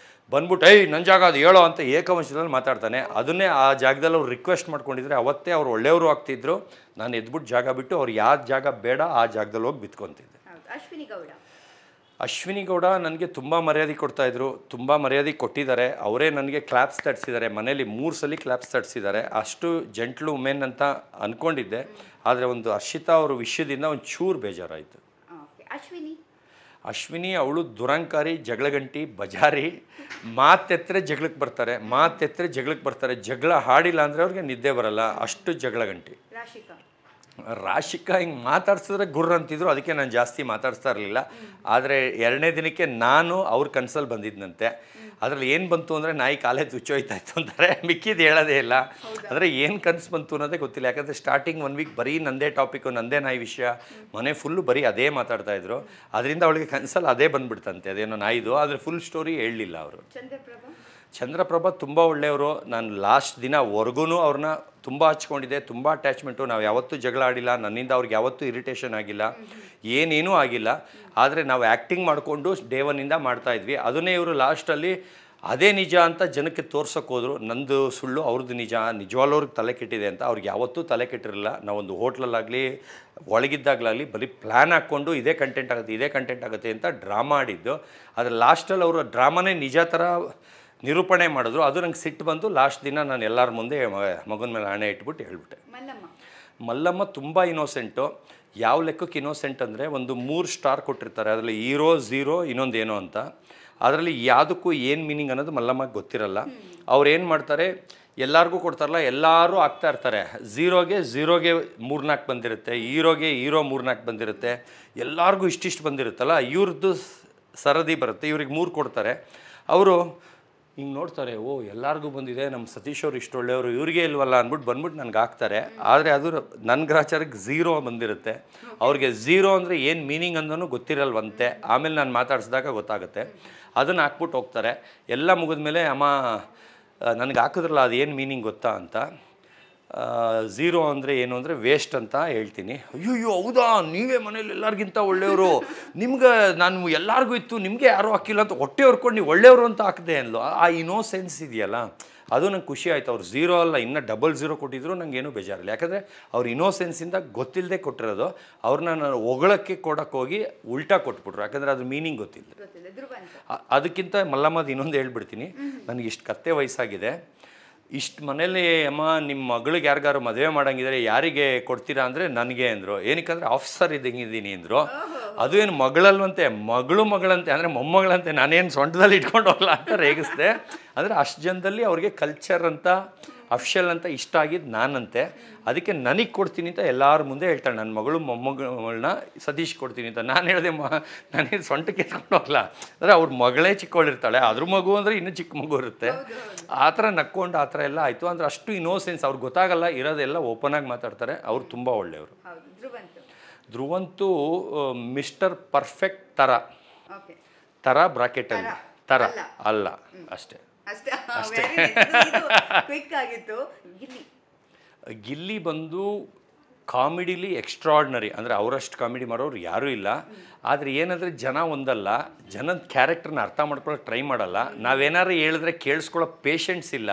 ಬಂದ್ಬಿಟ್ಟು ನನ್ನ ಜಾಗ ಅದು ಹೇಳೋ ಅಂತ ಏಕವಚನದಲ್ಲಿ ಮಾತಾಡ್ತಾನೆ. ಅದನ್ನೇ ಆ ಜಾಗದಲ್ಲಿ ಅವ್ರು ರಿಕ್ವೆಸ್ಟ್ ಮಾಡ್ಕೊಂಡಿದ್ರೆ ಅವತ್ತೇ ಅವ್ರು ಒಳ್ಳೆಯವರು ಆಗ್ತಿದ್ರು. ನಾನು ಎದ್ಬಿಟ್ಟು ಜಾಗ ಬಿಟ್ಟು ಅವ್ರು ಯಾವ ಜಾಗ ಬೇಡ ಆ ಜಾಗದಲ್ಲಿ ಹೋಗಿ ಬಿತ್ಕೊತಿದ್ದೆ. ಅಶ್ವಿನಿ ಗೌಡ ನನಗೆ ತುಂಬ ಮರ್ಯಾದೆ ಕೊಡ್ತಾಯಿದ್ರು, ತುಂಬ ಮರ್ಯಾದೆ ಕೊಟ್ಟಿದ್ದಾರೆ. ಅವರೇ ನನಗೆ ಕ್ಲಾಪ್ಸ್ ತಟ್ಟಿಸಿದ್ದಾರೆ. ಮನೇಲಿ 3 ಸಲ ಕ್ಲಾಪ್ಸ್ ತಟ್ಟಿಸಿದ್ದಾರೆ. ಅಷ್ಟು ಜೆಂಟ್ಲು ವುಮೆನ್ ಅಂತ ಅಂದ್ಕೊಂಡಿದ್ದೆ. ಆದರೆ ಒಂದು ಹರ್ಷಿತಾ ಅವ್ರ ವಿಷಯದಿಂದ ಒಂದು ಚೂರು ಬೇಜಾರಾಯಿತು. ಅಶ್ವಿನಿ ಅವಳು ದುರಂಕಾರಿ, ಜಗಳಗಂಟಿ, ಬಜಾರಿ. ಮಾತೆತ್ತರೆ ಜಗಳಕ್ಕೆ ಬರ್ತಾರೆ. ಜಗಳ ಹಾಡಿಲ್ಲ ಅಂದರೆ ಅವ್ರಿಗೆ ನಿದ್ದೆ ಬರಲ್ಲ, ಅಷ್ಟು ಜಗಳಗಂಟಿ. ರಾಶಿಕಾ ಹಿಂಗೆ ಮಾತಾಡ್ಸಿದ್ರೆ ಗುರ್ರ ಅಂತಿದ್ರು. ಅದಕ್ಕೆ ನಾನು ಜಾಸ್ತಿ ಮಾತಾಡ್ಸ್ತಾ ಇರಲಿಲ್ಲ. ಆದರೆ 2ನೇ ದಿನಕ್ಕೆ ನಾನು ಅವ್ರ ಕನ್ಸಲ್ಲಿ ಬಂದಿದ್ದಂತೆ. ಅದರಲ್ಲಿ ಏನು ಬಂತು ಅಂದರೆ ನಾಯಿ ಕಾಲೇ ತುಚ್ಚೋಯ್ತಾಯಿತ್ತು ಅಂತಾರೆ, ಮಿಕ್ಕಿದ್ದು ಹೇಳೋದೇ ಇಲ್ಲ. ಅಂದರೆ ಏನು ಕನಸು ಬಂತು ಅನ್ನೋದೇ ಗೊತ್ತಿಲ್ಲ. ಯಾಕಂದರೆ ಸ್ಟಾರ್ಟಿಂಗ್ 1 ವೀಕ್ ಬರೀ ನಂದೇ ಟಾಪಿಕ್ಕು, ನಂದೇ ನಾಯಿ ವಿಷಯ, ಮನೆ ಫುಲ್ಲು ಬರೀ ಅದೇ ಮಾತಾಡ್ತಾಯಿದ್ರು. ಅದರಿಂದ ಅವಳಿಗೆ ಕನಸಲ್ಲಿ ಅದೇ ಬಂದುಬಿಡ್ತಂತೆ, ಅದೇನೋ ನಾಯಿದು. ಆದರೆ ಫುಲ್ ಸ್ಟೋರಿ ಹೇಳಲಿಲ್ಲ ಅವರು. ಚಂದ್ರಪ್ರಭಾ ತುಂಬ ಒಳ್ಳೆಯವರು. ನಾನು ಲಾಸ್ಟ್ ದಿನವರೆಗೂ ಅವ್ರನ್ನ ತುಂಬ ಹಚ್ಕೊಂಡಿದ್ದೆ, ತುಂಬ ಅಟ್ಯಾಚ್ಮೆಂಟು. ನಾವು ಯಾವತ್ತೂ ಜಗಳ ಆಡಿಲ್ಲ, ನನ್ನಿಂದ ಅವ್ರಿಗೆ ಯಾವತ್ತೂ ಇರಿಟೇಷನ್ ಆಗಿಲ್ಲ, ಏನೇನೂ ಆಗಿಲ್ಲ. ಆದರೆ ನಾವು ಆ್ಯಕ್ಟಿಂಗ್ ಮಾಡಿಕೊಂಡು ಡೇ ಒನ್ನಿಂದ ಮಾಡ್ತಾಯಿದ್ವಿ. ಅದನ್ನೇ ಇವರು ಲಾಸ್ಟಲ್ಲಿ ಅದೇ ನಿಜ ಅಂತ ಜನಕ್ಕೆ ತೋರ್ಸೋಕೆ ಹೋದರು. ನಂದು ಸುಳ್ಳು, ಅವ್ರದ್ದು ನಿಜ, ನಿಜವಾಗ್ಲೂ ತಲೆ ಕೆಟ್ಟಿದೆ ಅಂತ. ಅವ್ರಿಗೆ ಯಾವತ್ತೂ ತಲೆ ಕೆಟ್ಟಿರಲಿಲ್ಲ. ನಾವೊಂದು ಹೋಟ್ಲಲ್ಲಾಗಲಿ ಒಳಗಿದ್ದಾಗಲಾಗಲಿ ಬರೀ ಪ್ಲ್ಯಾನ್ ಹಾಕ್ಕೊಂಡು ಇದೇ ಕಂಟೆಂಟ್ ಆಗುತ್ತೆ ಅಂತ ಡ್ರಾಮಾ ಆಡಿದ್ದು. ಆದರೆ ಲಾಸ್ಟಲ್ಲಿ ಅವರು ಡ್ರಾಮಾನೇ ನಿಜ ಥರ ನಿರೂಪಣೆ ಮಾಡಿದ್ರು. ಅದು ನಂಗೆ ಸಿಟ್ಟು ಬಂದು ಲಾಸ್ಟ್ ದಿನ ನಾನು ಎಲ್ಲರ ಮುಂದೆ ಮಗನ ಮೇಲೆ ಹಣೆ ಇಟ್ಬಿಟ್ಟು ಹೇಳ್ಬಿಟ್ಟೆ. ಮಲ್ಲಮ್ಮ ತುಂಬ ಇನ್ನೋಸೆಂಟು. ಯಾವ ಲೆಕ್ಕಕ್ಕೆ ಇನ್ನೋಸೆಂಟ್ ಅಂದರೆ ಒಂದು 3 ಸ್ಟಾರ್ ಕೊಟ್ಟಿರ್ತಾರೆ, ಅದರಲ್ಲಿ ಹೀರೋ, ಝೀರೋ, ಇನ್ನೊಂದೇನೋ ಅಂತ. ಅದರಲ್ಲಿ ಯಾವುದಕ್ಕೂ ಏನು ಮೀನಿಂಗ್ ಅನ್ನೋದು ಮಲ್ಲಮ್ಮಗೆ ಗೊತ್ತಿರಲ್ಲ. ಅವ್ರು ಏನು ಮಾಡ್ತಾರೆ, ಎಲ್ಲರಿಗೂ ಕೊಡ್ತಾರಲ್ಲ, ಎಲ್ಲರೂ ಆಗ್ತಾ ಇರ್ತಾರೆ. ಝೀರೋಗೆ 3-4 ಬಂದಿರುತ್ತೆ, ಹೀರೋಗೆ 3-4 ಬಂದಿರುತ್ತೆ, ಎಲ್ಲರಿಗೂ ಇಷ್ಟಿಷ್ಟು ಬಂದಿರುತ್ತಲ್ಲ, ಇವ್ರದ್ದು ಸರದಿ ಬರುತ್ತೆ, ಇವ್ರಿಗೆ 3 ಕೊಡ್ತಾರೆ. ಅವರು ಹಿಂಗೆ ನೋಡ್ತಾರೆ, ಓ ಎಲ್ಲರಿಗೂ ಬಂದಿದೆ, ನಮ್ಮ ಸತೀಶ್ ಅವ್ರು ಇಷ್ಟು ಒಳ್ಳೆಯವರು, ಇವ್ರಿಗೆ ಇಲ್ವಲ್ಲ ಬಂದ್ಬಿಟ್ಟು ನನಗೆ ಹಾಕ್ತಾರೆ. ಆದರೆ ಅದು ನನ್ನ ಗ್ರಾಚಾರಕ್ಕೆ 0 ಬಂದಿರುತ್ತೆ. ಅವ್ರಿಗೆ 0 ಅಂದರೆ ಏನು ಮೀನಿಂಗ್ ಅಂದೂ ಗೊತ್ತಿರಲ್ವಂತೆ. ಆಮೇಲೆ ನಾನು ಮಾತಾಡಿಸಿದಾಗ ಗೊತ್ತಾಗುತ್ತೆ. ಅದನ್ನು ಹಾಕ್ಬಿಟ್ಟು ಹೋಗ್ತಾರೆ. ಎಲ್ಲ ಮುಗಿದ್ಮೇಲೆ ಅಮ್ಮ ನನಗೆ ಹಾಕಿದ್ರಲ್ಲ ಅದು ಏನು ಮೀನಿಂಗ್ ಗೊತ್ತಾ ಅಂತ. 0 ಅಂದರೆ ಏನು ಅಂದರೆ ವೇಸ್ಟ್ ಅಂತ ಹೇಳ್ತೀನಿ. ಅಯ್ಯೋ ಹೌದಾ, ನೀವೇ ಮನೇಲಿ ಎಲ್ಲರಿಗಿಂತ ಒಳ್ಳೆಯವರು, ನಿಮ್ಗೆ ನಾನು ಎಲ್ಲರಿಗೂ ಇತ್ತು, ನಿಮಗೆ ಯಾರೂ ಹಾಕಿಲ್ಲ ಅಂತ ಹೊಟ್ಟೆ ಹೊರ್ಕೊಂಡು ನೀವು ಒಳ್ಳೆಯವರು ಅಂತ ಹಾಕಿದೆ ಅಂದ್ಲು. ಆ ಇನ್ನೋಸೆನ್ಸ್ ಇದೆಯಲ್ಲ, ಅದು ನಂಗೆ ಖುಷಿ ಆಯಿತು. ಅವ್ರು 0 ಅಲ್ಲ, ಇನ್ನೂ 000 ಕೊಟ್ಟಿದ್ರು ನನಗೇನು ಬೇಜಾರಿಲ್ಲ. ಯಾಕಂದರೆ ಅವ್ರ ಇನ್ನೋಸೆನ್ಸಿಂದ ಗೊತ್ತಿಲ್ಲದೆ ಕೊಟ್ಟಿರೋದು. ಅವ್ರನ್ನ ನಾನು ಹೊಗಳಕ್ಕೆ ಕೊಡೋಕ್ಕೋಗಿ ಉಲ್ಟಾ ಕೊಟ್ಬಿಟ್ರು. ಯಾಕಂದರೆ ಅದ್ರ ಮೀನಿಂಗ್ ಗೊತ್ತಿಲ್ಲ. ಅದಕ್ಕಿಂತ ಮಲ್ಲಮ್ಮದು ಇನ್ನೊಂದು ಹೇಳ್ಬಿಡ್ತೀನಿ. ನನಗೆ ಇಷ್ಟು ಕತ್ತೆ ವಯಸ್ಸಾಗಿದೆ, ಇಷ್ಟು ಮನೇಲಿ ಅಮ್ಮ ನಿಮ್ಮ ಮಗಳಿಗೆ ಯಾರಿಗಾರು ಮದುವೆ ಮಾಡೋಂಗಿದ್ರೆ ಯಾರಿಗೆ ಕೊಡ್ತೀರಾ ಅಂದರೆ ನನಗೆ ಅಂದರು. ಏನಕ್ಕಂದರೆ ಆಫೀಸರ್ ಇದ್ದಂಗಿದ್ದೀನಿ ಅಂದರು. ಅದು ಏನು ಮಗಳಲ್ವಂತೆ, ಮಗಳಂತೆ, ಅಂದರೆ ಮೊಮ್ಮಗಳಂತೆ. ನಾನೇನು ಸೊಂಟದಲ್ಲಿ ಇಟ್ಕೊಂಡು ಹೋಗಲ್ಲ ಅಂತ ರೇಗಿಸ್ದೆ. ಅಂದರೆ ಅಷ್ಟು ಜನದಲ್ಲಿ ಅವ್ರಿಗೆ ಕಲ್ಚರ್ ಅಂತ ಅಫಿಷಿಯಲ್ ಅಂತ ಇಷ್ಟ ಆಗಿದ್ದು ನಾನಂತೆ. ಅದಕ್ಕೆ ನನಗೆ ಕೊಡ್ತೀನಿ ಅಂತ ಎಲ್ಲರ ಮುಂದೆ ಹೇಳ್ತಾಳೆ. ನನ್ನ ಮಗಳು ಮೊಮ್ಮಗಳನ್ನ ಸತೀಶ್ ಕೊಡ್ತೀನಿ ಅಂತ. ನಾನು ಹೇಳಿದೆ, ನಾನೇನು ಸೊಂಟಕ್ಕೆ ಎತ್ಕೊಂಡು ಹೋಗಲ್ಲ. ಅಂದರೆ ಅವ್ರ ಮಗಳೇ ಚಿಕ್ಕವಳಿರ್ತಾಳೆ, ಅದ್ರ ಮಗು ಅಂದರೆ ಇನ್ನೂ ಚಿಕ್ಕ ಮಗು ಇರುತ್ತೆ. ಆ ಥರ ನಕ್ಕೊಂಡು ಆ ಥರ ಎಲ್ಲ ಆಯಿತು. ಅಂದರೆ ಅಷ್ಟು ಇನ್ನೋಸೆನ್ಸ್, ಅವ್ರಿಗೆ ಗೊತ್ತಾಗಲ್ಲ, ಇರೋದೆಲ್ಲ ಓಪನಾಗಿ ಮಾತಾಡ್ತಾರೆ. ಅವ್ರು ತುಂಬ ಒಳ್ಳೆಯವರು. ಧ್ರುವಂತೂ ಮಿಸ್ಟರ್ ಪರ್ಫೆಕ್ಟ್ ಥರ ಬ್ರಾಕೆಟಲ್ಲಿ ಥರ ಅಲ್ಲ, ಅಷ್ಟೇ. ಗಿಲ್ಲಿ ಬಂದು ಕಾಮಿಡಿಲಿ ಎಕ್ಸ್ಟ್ರಾರ್ಡ್ನರಿ. ಅಂದರೆ ಅವರಷ್ಟು ಕಾಮಿಡಿ ಮಾಡೋರು ಯಾರೂ ಇಲ್ಲ. ಆದರೆ ಏನಂದರೆ ಜನ ಒಂದಲ್ಲ, ಜನದ ಕ್ಯಾರೆಕ್ಟರ್ನ ಅರ್ಥ ಮಾಡ್ಕೊಳ್ಳೋಕೆ ಟ್ರೈ ಮಾಡಲ್ಲ. ನಾವೇನಾರು ಹೇಳಿದ್ರೆ ಕೇಳಿಸ್ಕೊಳ್ಳೋ ಪೇಷನ್ಸ್ ಇಲ್ಲ.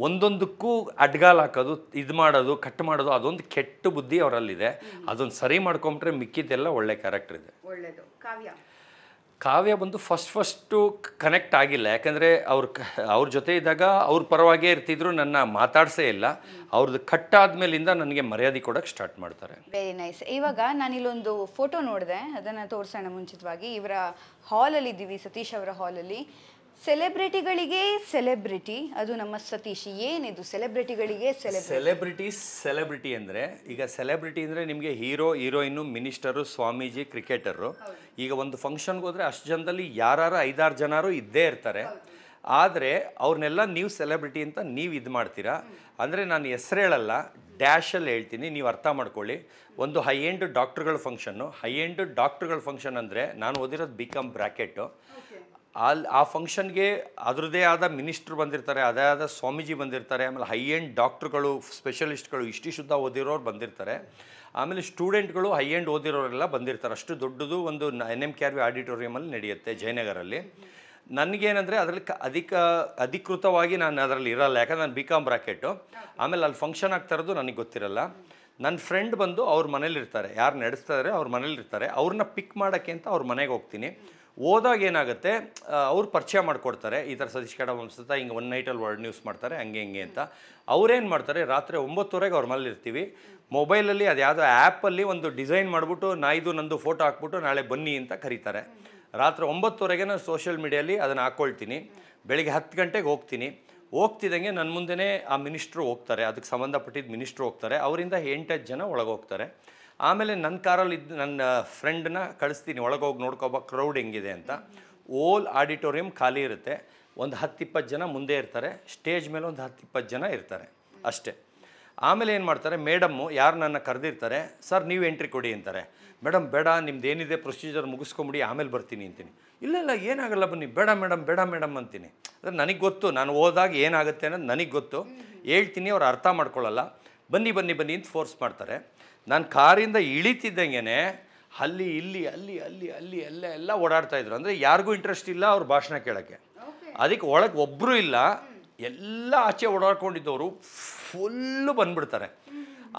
ಒಂದೊಂದಕ್ಕೂ ಅಡ್ಗಾಲ್ ಹಾಕೋದು, ಇದು ಮಾಡೋದು, ಕಟ್ ಮಾಡೋದು, ಅದೊಂದು ಕೆಟ್ಟ ಬುದ್ಧಿ ಅವರಲ್ಲಿದೆ. ಅದೊಂದು ಸರಿ ಮಾಡ್ಕೊಂಬಿಟ್ರೆ ಮಿಕ್ಕಿದ್ದೆಲ್ಲ ಒಳ್ಳೆ ಕ್ಯಾರೆಕ್ಟರ್ ಇದೆ. ಕಾವ್ಯ ಬಂದು ಫಸ್ಟು ಕನೆಕ್ಟ್ ಆಗಿಲ್ಲ. ಯಾಕಂದರೆ ಅವ್ರ ಜೊತೆ ಇದ್ದಾಗ ಅವ್ರ ಪರವಾಗೇ ಇರ್ತಿದ್ರು, ನನ್ನ ಮಾತಾಡ್ಸೇ ಇಲ್ಲ. ಅವ್ರದ್ದು ಕಟ್ ಆದಮೇಲಿಂದ ನನಗೆ ಮರ್ಯಾದೆ ಕೊಡೋಕ್ಕೆ ಸ್ಟಾರ್ಟ್ ಮಾಡ್ತಾರೆ. Very nice. ಇವಾಗ ನಾನಿಲ್ಲೊಂದು ಫೋಟೋ ನೋಡಿದೆ, ಅದನ್ನು ತೋರಿಸೋಣ ಮುಂಚಿತವಾಗಿ. ಇವರ ಹಾಲಲ್ಲಿ ಇದ್ದೀವಿ, ಸತೀಶ್ ಅವರ ಹಾಲಲ್ಲಿ. ಸೆಲೆಬ್ರಿಟಿಗಳಿಗೆ ಸೆಲೆಬ್ರಿಟಿ, ಅದು ನಮ್ಮ ಸತೀಶ್. ಏನಿದು ಸೆಲೆಬ್ರಿಟಿಗಳಿಗೆ ಸೆಲೆಬ್ರಿಟಿ ಅಂದರೆ, ಈಗ ಸೆಲೆಬ್ರಿಟಿ ಅಂದರೆ ನಿಮಗೆ hero, heroine, minister, Swamiji, cricketer. ಈಗ ಒಂದು ಫಂಕ್ಷನ್ಗೆ ಹೋದರೆ ಅಷ್ಟು ಜನದಲ್ಲಿ ಯಾರು 5-6 ಜನರು ಇದ್ದೇ ಇರ್ತಾರೆ. ಆದರೆ ಅವ್ರನ್ನೆಲ್ಲ ನೀವು ಸೆಲೆಬ್ರಿಟಿ ಅಂತ ನೀವು ಇದು ಮಾಡ್ತೀರಾ. ಅಂದರೆ ನಾನು ಹೆಸರು ಹೇಳಲ್ಲ, ಡ್ಯಾಶಲ್ಲಿ ಹೇಳ್ತೀನಿ, ನೀವು ಅರ್ಥ ಮಾಡ್ಕೊಳ್ಳಿ. ಒಂದು ಹೈ ಎಂಡ್ ಡಾಕ್ಟ್ರುಗಳ ಫಂಕ್ಷನ್ ಅಂದರೆ, ನಾನು ಓದಿರೋದು BCom ಬ್ರ್ಯಾಕೆಟು. ಆ ಫಂಕ್ಷನ್ಗೆ ಅದರದ್ದೇ ಆದ ಮಿನಿಸ್ಟ್ರು ಬಂದಿರ್ತಾರೆ, ಅದೇ ಆದ ಸ್ವಾಮೀಜಿ ಬಂದಿರ್ತಾರೆ, ಆಮೇಲೆ ಹೈ ಎಂಡ್ ಡಾಕ್ಟ್ರುಗಳು, ಸ್ಪೆಷಲಿಸ್ಟ್ಗಳು, ಇಷ್ಟು ಶುದ್ಧ ಓದಿರೋರು ಬಂದಿರ್ತಾರೆ. ಆಮೇಲೆ ಸ್ಟೂಡೆಂಟ್ಗಳು ಹೈ ಎಂಡ್ ಓದಿರೋರೆಲ್ಲ ಬಂದಿರ್ತಾರೆ. ಅಷ್ಟು ದೊಡ್ಡದು ಒಂದು NMKRV ಆಡಿಟೋರಿಯಮಲ್ಲಿ ನಡೆಯುತ್ತೆ ಜಯನಗರಲ್ಲಿ. ನನಗೇನಂದರೆ ಅದರಲ್ಲಿ ಅಧಿಕೃತವಾಗಿ ನಾನು ಅದರಲ್ಲಿ ಇರಲ್ಲ. ಯಾಕಂದ್ರೆ ನಾನು BCom ಬ್ರ್ಯಾಕೆಟು. ಆಮೇಲೆ ಅಲ್ಲಿ ಫಂಕ್ಷನ್ ಆಗ್ತಾ ಇರೋದು ನನಗೆ ಗೊತ್ತಿರಲ್ಲ. ನನ್ನ ಫ್ರೆಂಡ್ ಬಂದು ಅವ್ರ ಮನೇಲಿರ್ತಾರೆ, ಯಾರು ನಡೆಸ್ತಾರೆ ಅವ್ರ ಮನೇಲಿರ್ತಾರೆ. ಅವ್ರನ್ನ ಪಿಕ್ ಮಾಡೋಕ್ಕೆ ಅಂತ ಅವ್ರ ಮನೆಗೆ ಹೋಗ್ತೀನಿ. ಹೋದಾಗ ಏನಾಗುತ್ತೆ, ಅವ್ರು ಪರಿಚಯ ಮಾಡಿಕೊಡ್ತಾರೆ, ಈ ಥರ ಸತೀಶ್ ಕಡ ವಂಶದ ಹಿಂಗೆ ಒನ್ ನೈಟಲ್ಲಿ ವರ್ಲ್ಡ್ ನ್ಯೂಸ್ ಮಾಡ್ತಾರೆ, ಹಂಗೆ ಅಂತ. ಅವ್ರೇನು ಮಾಡ್ತಾರೆ, ರಾತ್ರಿ 9:30 ಅವ್ರ ಮನೇಲಿ ಇರ್ತೀವಿ. ಮೊಬೈಲಲ್ಲಿ ಅದು ಯಾವುದೋ ಆ್ಯಪಲ್ಲಿ ಒಂದು ಡಿಸೈನ್ ಮಾಡಿಬಿಟ್ಟು ನಂದು ಫೋಟೋ ಹಾಕ್ಬಿಟ್ಟು ನಾಳೆ ಬನ್ನಿ ಅಂತ ಕರೀತಾರೆ. ರಾತ್ರಿ 9:30 ನಾನು ಸೋಷಿಯಲ್ ಮೀಡಿಯಲ್ಲಿ ಅದನ್ನು ಹಾಕ್ಕೊಳ್ತೀನಿ. ಬೆಳಿಗ್ಗೆ 10 ಗಂಟೆಗೆ ಹೋಗ್ತಿದ್ದಂಗೆ ನನ್ನ ಮುಂದೆನೇ ಆ ಮಿನಿಸ್ಟ್ರು ಹೋಗ್ತಾರೆ, ಅದಕ್ಕೆ ಸಂಬಂಧಪಟ್ಟಿದ್ದ ಮಿನಿಸ್ಟ್ರು ಹೋಗ್ತಾರೆ. ಅವರಿಂದ 8 ಜನ ಒಳಗೆ ಹೋಗ್ತಾರೆ. ಆಮೇಲೆ ನನ್ನ ಕಾರಲ್ಲಿ ನನ್ನ ಫ್ರೆಂಡನ್ನ ಕಳಿಸ್ತೀನಿ, ಒಳಗೋಗಿ ನೋಡ್ಕೊಬ ಕ್ರೌಡ್ ಹೆಂಗಿದೆ ಅಂತ. ಓಲ್ ಆಡಿಟೋರಿಯಂ ಖಾಲಿ ಇರುತ್ತೆ. ಒಂದು 10-20 ಜನ ಮುಂದೆ ಇರ್ತಾರೆ, ಸ್ಟೇಜ್ ಮೇಲೆ ಒಂದು 10-20 ಜನ ಇರ್ತಾರೆ ಅಷ್ಟೇ. ಆಮೇಲೆ ಏನು ಮಾಡ್ತಾರೆ, ಮೇಡಮ್ಮು ಯಾರು ನನ್ನ ಕರೆದಿರ್ತಾರೆ, ಸರ್ ನೀವು ಎಂಟ್ರಿ ಕೊಡಿ ಅಂತಾರೆ. ಮೇಡಮ್ ಬೇಡ, ನಿಮ್ದು ಏನಿದೆ ಪ್ರೊಸೀಜರ್ ಮುಗಿಸ್ಕೊಂಬಿಡಿ, ಆಮೇಲೆ ಬರ್ತೀನಿ ಅಂತೀನಿ. ಇಲ್ಲ ಏನಾಗಲ್ಲ ಬನ್ನಿ, ಬೇಡ ಮೇಡಮ್ ಅಂತೀನಿ. ಅಂದರೆ ನನಗೆ ಗೊತ್ತು, ನಾನು ಹೋದಾಗ ಏನಾಗುತ್ತೆ ಅನ್ನೋದು ನನಗೆ ಗೊತ್ತು. ಹೇಳ್ತೀನಿ, ಅವ್ರು ಅರ್ಥ ಮಾಡ್ಕೊಳ್ಳಲ್ಲ. ಬನ್ನಿ ಅಂತ ಫೋರ್ಸ್ ಮಾಡ್ತಾರೆ. ನಾನು ಕಾರಿಂದ ಇಳಿತಿದ್ದಂಗೆ ಅಲ್ಲಿ ಎಲ್ಲ ಓಡಾಡ್ತಾಯಿದ್ರು. ಅಂದರೆ ಯಾರಿಗೂ ಇಂಟ್ರೆಸ್ಟ್ ಇಲ್ಲ ಅವ್ರ ಭಾಷಣ ಕೇಳೋಕ್ಕೆ. ಅದಕ್ಕೆ ಒಳಗೆ ಒಬ್ಬರು ಇಲ್ಲ, ಎಲ್ಲ ಆಚೆ ಓಡಾಡ್ಕೊಂಡಿದ್ದವರು ಫುಲ್ಲು ಬಂದ್ಬಿಡ್ತಾರೆ.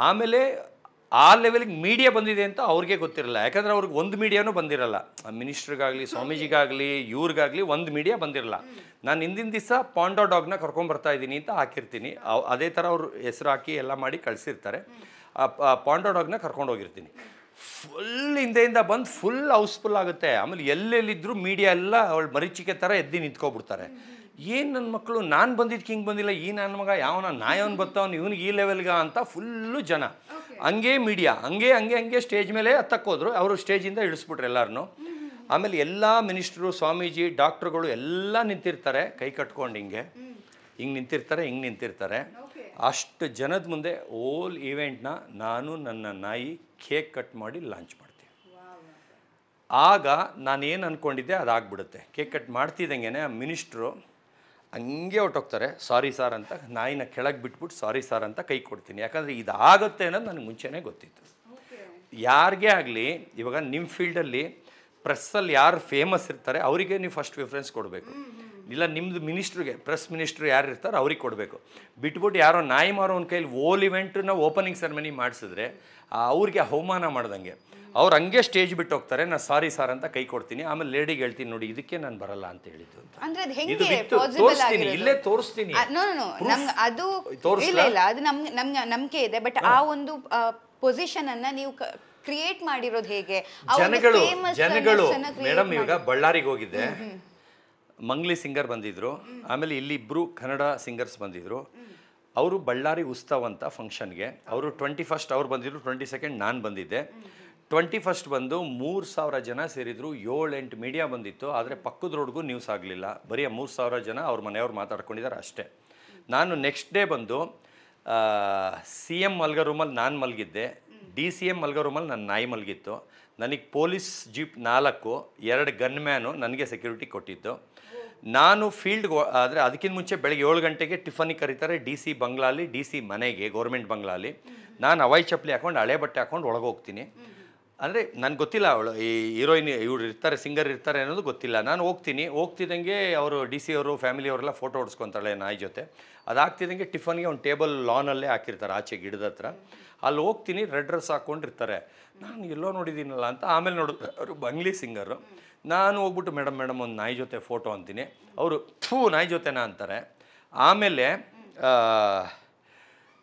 ಆಮೇಲೆ ಆ ಲೆವೆಲಿಗೆ ಮೀಡಿಯಾ ಬಂದಿದೆ ಅಂತ ಅವ್ರಿಗೆ ಗೊತ್ತಿರಲ್ಲ. ಯಾಕಂದರೆ ಅವ್ರಿಗೆ ಒಂದು ಮೀಡಿಯಾನೂ ಬಂದಿರಲ್ಲ. ಮಿನಿಸ್ಟ್ರಿಗಾಗಲಿ ಸ್ವಾಮೀಜಿಗಾಗಲಿ ಇವ್ರಿಗಾಗಲಿ ಒಂದು ಮೀಡಿಯಾ ಬಂದಿರಲ್ಲ. ನಾನು ಹಿಂದಿನ ದಿವಸ ಪಾಂಡೋ ಡಾಗ್ನ ಕರ್ಕೊಂಬರ್ತಾ ಇದ್ದೀನಿ ಅಂತ ಹಾಕಿರ್ತೀನಿ. ಅದೇ ಥರ ಅವರು ಹೆಸರು ಹಾಕಿ ಎಲ್ಲ ಮಾಡಿ ಕಳಿಸಿರ್ತಾರೆ. ಆ ಪಾಂಡೋ ಡಾಗ್ನ ಕರ್ಕೊಂಡು ಹೋಗಿರ್ತೀನಿ. ಫುಲ್ ಹಿಂದೆಯಿಂದ ಬಂದು ಫುಲ್ ಹೌಸ್ಫುಲ್ ಆಗುತ್ತೆ. ಆಮೇಲೆ ಎಲ್ಲೆಲ್ಲಿದ್ದರೂ ಮೀಡಿಯಾ ಎಲ್ಲ ಅವಳು ಮರೀಚಿಕೆ ಥರ ಎದ್ದು ನಿಂತ್ಕೊಬಿಡ್ತಾರೆ. ಏನು ನನ್ನ ಮಕ್ಕಳು, ನಾನು ಬಂದಿದ್ದಕ್ಕೆ ಹಿಂಗೆ ಬಂದಿಲ್ಲ, ಈ ನನ್ನ ಮಗ ಯಾವನ ನಾಯವನು ಬರ್ತಾವನು ಇವನಿಗೆ ಈ ಲೆವೆಲ್ಗ ಅಂತ ಫುಲ್ಲು ಜನ. ಹಂಗೆ ಮೀಡಿಯಾ ಹಂಗೆ ಸ್ಟೇಜ್ ಮೇಲೆ ಹತ್ತಕ್ಕೋದ್ರು. ಅವರು ಸ್ಟೇಜಿಂದ ಇಳಿಸ್ಬಿಟ್ರು ಎಲ್ಲರನ್ನೂ. ಆಮೇಲೆ ಎಲ್ಲ ಮಿನಿಸ್ಟ್ರು, ಸ್ವಾಮೀಜಿ, ಡಾಕ್ಟ್ರುಗಳು ಎಲ್ಲ ನಿಂತಿರ್ತಾರೆ, ಕೈ ಕಟ್ಕೊಂಡು ಹಿಂಗೆ ನಿಂತಿರ್ತಾರೆ. ಅಷ್ಟು ಜನದ ಮುಂದೆ ಓಲ್ ಈವೆಂಟ್ನ ನಾನು ನನ್ನ ನಾಯಿ ಕೇಕ್ ಕಟ್ ಮಾಡಿ ಲಾಂಚ್ ಮಾಡ್ತೀನಿ. ಆಗ ನಾನೇನು ಅಂದ್ಕೊಂಡಿದ್ದೆ ಅದಾಗ್ಬಿಡುತ್ತೆ. ಕೇಕ್ ಕಟ್ ಮಾಡ್ತಿದ್ದಂಗೆ ಆ ಮಿನಿಸ್ಟ್ರು ಹಂಗೆ ಹೊಟ್ಟೋಗ್ತಾರೆ, ಸಾರಿ ಸಾರ್ ಅಂತ, ನಾಯಿನ ಕೆಳಗೆ ಬಿಟ್ಬಿಟ್ಟು ಸಾರಿ ಸಾರ್ ಅಂತ ಕೈ ಕೊಡ್ತೀನಿ. ಯಾಕಂದರೆ ಇದಾಗುತ್ತೆ ಅನ್ನೋದು ನನಗೆ ಮುಂಚೆನೇ ಗೊತ್ತಿತ್ತು. ಯಾರಿಗೇ ಆಗಲಿ, ಇವಾಗ ನಿಮ್ಮ ಫೀಲ್ಡಲ್ಲಿ ಪ್ರೆಸ್ಸಲ್ಲಿ ಯಾರು ಫೇಮಸ್ ಇರ್ತಾರೆ ಅವರಿಗೆ ನೀವು ಫಸ್ಟ್ ಪ್ರಿಫರೆನ್ಸ್ ಕೊಡಬೇಕು. ಇಲ್ಲ ನಿಮ್ಮದು ಮಿನಿಸ್ಟ್ರಿಗೆ, ಪ್ರೆಸ್ ಮಿನಿಸ್ಟ್ರು ಯಾರು ಇರ್ತಾರೆ ಅವ್ರಿಗೆ ಕೊಡಬೇಕು. ಬಿಟ್ಬಿಟ್ಟು ಯಾರೋ ನಾಯಿ ಮಾರೋ ಒಂದು ಕೈಲಿ ಓಲ್ ಇವೆಂಟನ್ನ ಓಪನಿಂಗ್ ಸೆರೆಮನಿ ಮಾಡಿಸಿದ್ರೆ ಅವ್ರಿಗೆ ಅವಮಾನ ಮಾಡ್ದಂಗೆ. ಅವ್ರು ಹಂಗೆ ಸ್ಟೇಜ್ ಬಿಟ್ಟು ಹೋಗ್ತಾರೆ, ನಾನು ಸಾರಿ ಸಾರ್ ಅಂತ ಕೈ ಕೊಡ್ತೀನಿ. ಆಮೇಲೆ ಲೇಡಿಗೆ ಹೇಳ್ತೀನಿ, ನೋಡಿ ಇದಕ್ಕೆ ನಾನು ಬರಲ್ಲ ಅಂತ ಹೇಳಿದ್ದು ಅಂತ. ತೋರಿಸ್ತೀನಿ, ಇಲ್ಲೇ ತೋರಿಸ್ತೀನಿ. ಅದು ಇಲ್ಲ, ಅದು ನಮ್ಗೆ ನಂಬಿಕೆ ಇದೆ. ಬಟ್ ಆ ಒಂದು ಪೊಸಿಷನ್ ಅನ್ನ ನೀವು ಕ್ರಿಯೇಟ್ ಮಾಡಿರೋದು ಹೇಗೆ? ಜನಗಳು ಮೇಡಮ್, ಇವಾಗ ಬಳ್ಳಾರಿಗೆ ಹೋಗಿದ್ದೆ, ಮಂಗ್ಲಿ ಸಿಂಗರ್ ಬಂದಿದ್ರು, ಆಮೇಲೆ ಇಲ್ಲಿ ಇಬ್ಬರು ಕನ್ನಡ ಸಿಂಗರ್ಸ್ ಬಂದಿದ್ರು. ಅವರು ಬಳ್ಳಾರಿ ಉತ್ಸವ ಅಂತ ಫಂಕ್ಷನ್ಗೆ, ಅವರು 21st ಅವ್ರು ಬಂದಿದ್ರು, 22nd ನಾನು ಬಂದಿದ್ದೆ. 21st ಬಂದು 3000 ಜನ ಸೇರಿದ್ರು, 7-8 ಮೀಡಿಯಾ ಬಂದಿತ್ತು. ಆದರೆ ಪಕ್ಕದ ರೋಡ್ಗೂ ನ್ಯೂಸ್ ಆಗಲಿಲ್ಲ, ಬರೀ 3000 ಜನ ಅವ್ರ ಮನೆಯವ್ರು ಮಾತಾಡ್ಕೊಂಡಿದ್ದಾರೆ ಅಷ್ಟೇ. ನಾನು ನೆಕ್ಸ್ಟ್ ಡೇ ಬಂದು CM ಮಲ್ಗೋ ರೂಮಲ್ಲಿ ನಾನು ಮಲಗಿದ್ದೆ, DCM ಮಲ್ಗೋ ರೂಮಲ್ಲಿ ನನ್ನ ನಾಯಿ ಮಲಗಿತ್ತು. ನನಗೆ ಪೊಲೀಸ್ ಜೀಪ್ 4, 2 ಗನ್ ಮ್ಯಾನು ನನಗೆ ಸೆಕ್ಯೂರಿಟಿ ಕೊಟ್ಟಿದ್ದು. ನಾನು ಫೀಲ್ಡ್ಗೆ, ಆದರೆ ಅದಕ್ಕಿಂತ ಮುಂಚೆ ಬೆಳಗ್ಗೆ 7 ಗಂಟೆಗೆ ಟಿಫನಿಗೆ ಕರೀತಾರೆ DC ಬಂಗ್ಲಾಲಿ, DC ಮನೆಗೆ, ಗೌರ್ಮೆಂಟ್ ಬಂಗ್ಲಾಲಿ. ನಾನು ಹವಾಯಿ ಚಪ್ಪಲಿ ಹಾಕೊಂಡು ಹಳೆ ಬಟ್ಟೆ ಹಾಕೊಂಡು ಒಳಗೆ ಹೋಗ್ತೀನಿ. ಅಂದರೆ ನನಗೆ ಗೊತ್ತಿಲ್ಲ ಅವಳು ಈ ಹೀರೋಯಿನ್ ಇವ್ರು ಇರ್ತಾರೆ, ಸಿಂಗರ್ ಇರ್ತಾರೆ ಅನ್ನೋದು ಗೊತ್ತಿಲ್ಲ. ನಾನು ಹೋಗ್ತಿದ್ದಂಗೆ ಅವರು DC ಅವರು ಫ್ಯಾಮಿಲಿಯವರೆಲ್ಲ ಫೋಟೋ ಹೊಡ್ಸ್ಕೊತಾಳೆ ನಾಯಿ ಜೊತೆ. ಅದಾಗ್ತಿದ್ದಂಗೆ ಟಿಫನ್ಗೆ ಒಂದು ಟೇಬಲ್ ಲಾನಲ್ಲೇ ಹಾಕಿರ್ತಾರೆ ಆಚೆ ಗಿಡದ ಹತ್ರ. ಅಲ್ಲಿ ಹೋಗ್ತೀನಿ, ರೆಡ್ ಡ್ರೆಸ್ ಹಾಕ್ಕೊಂಡಿರ್ತಾರೆ. ನಾನು ಎಲ್ಲೋ ನೋಡಿದ್ದೀನಲ್ಲ ಅಂತ. ಆಮೇಲೆ ನೋಡಿದ್ರೆ ಅವರು ಬಂಗ್ಲಿ ಸಿಂಗರು. ನಾನು ಹೋಗ್ಬಿಟ್ಟು ಮೇಡಮ್ ಒಂದು ನಾಯಿ ಜೊತೆ ಫೋಟೋ ಅಂತೀನಿ. ಅವರು ನಾಯಿ ಜೊತೆನಾ ಅಂತಾರೆ. ಆಮೇಲೆ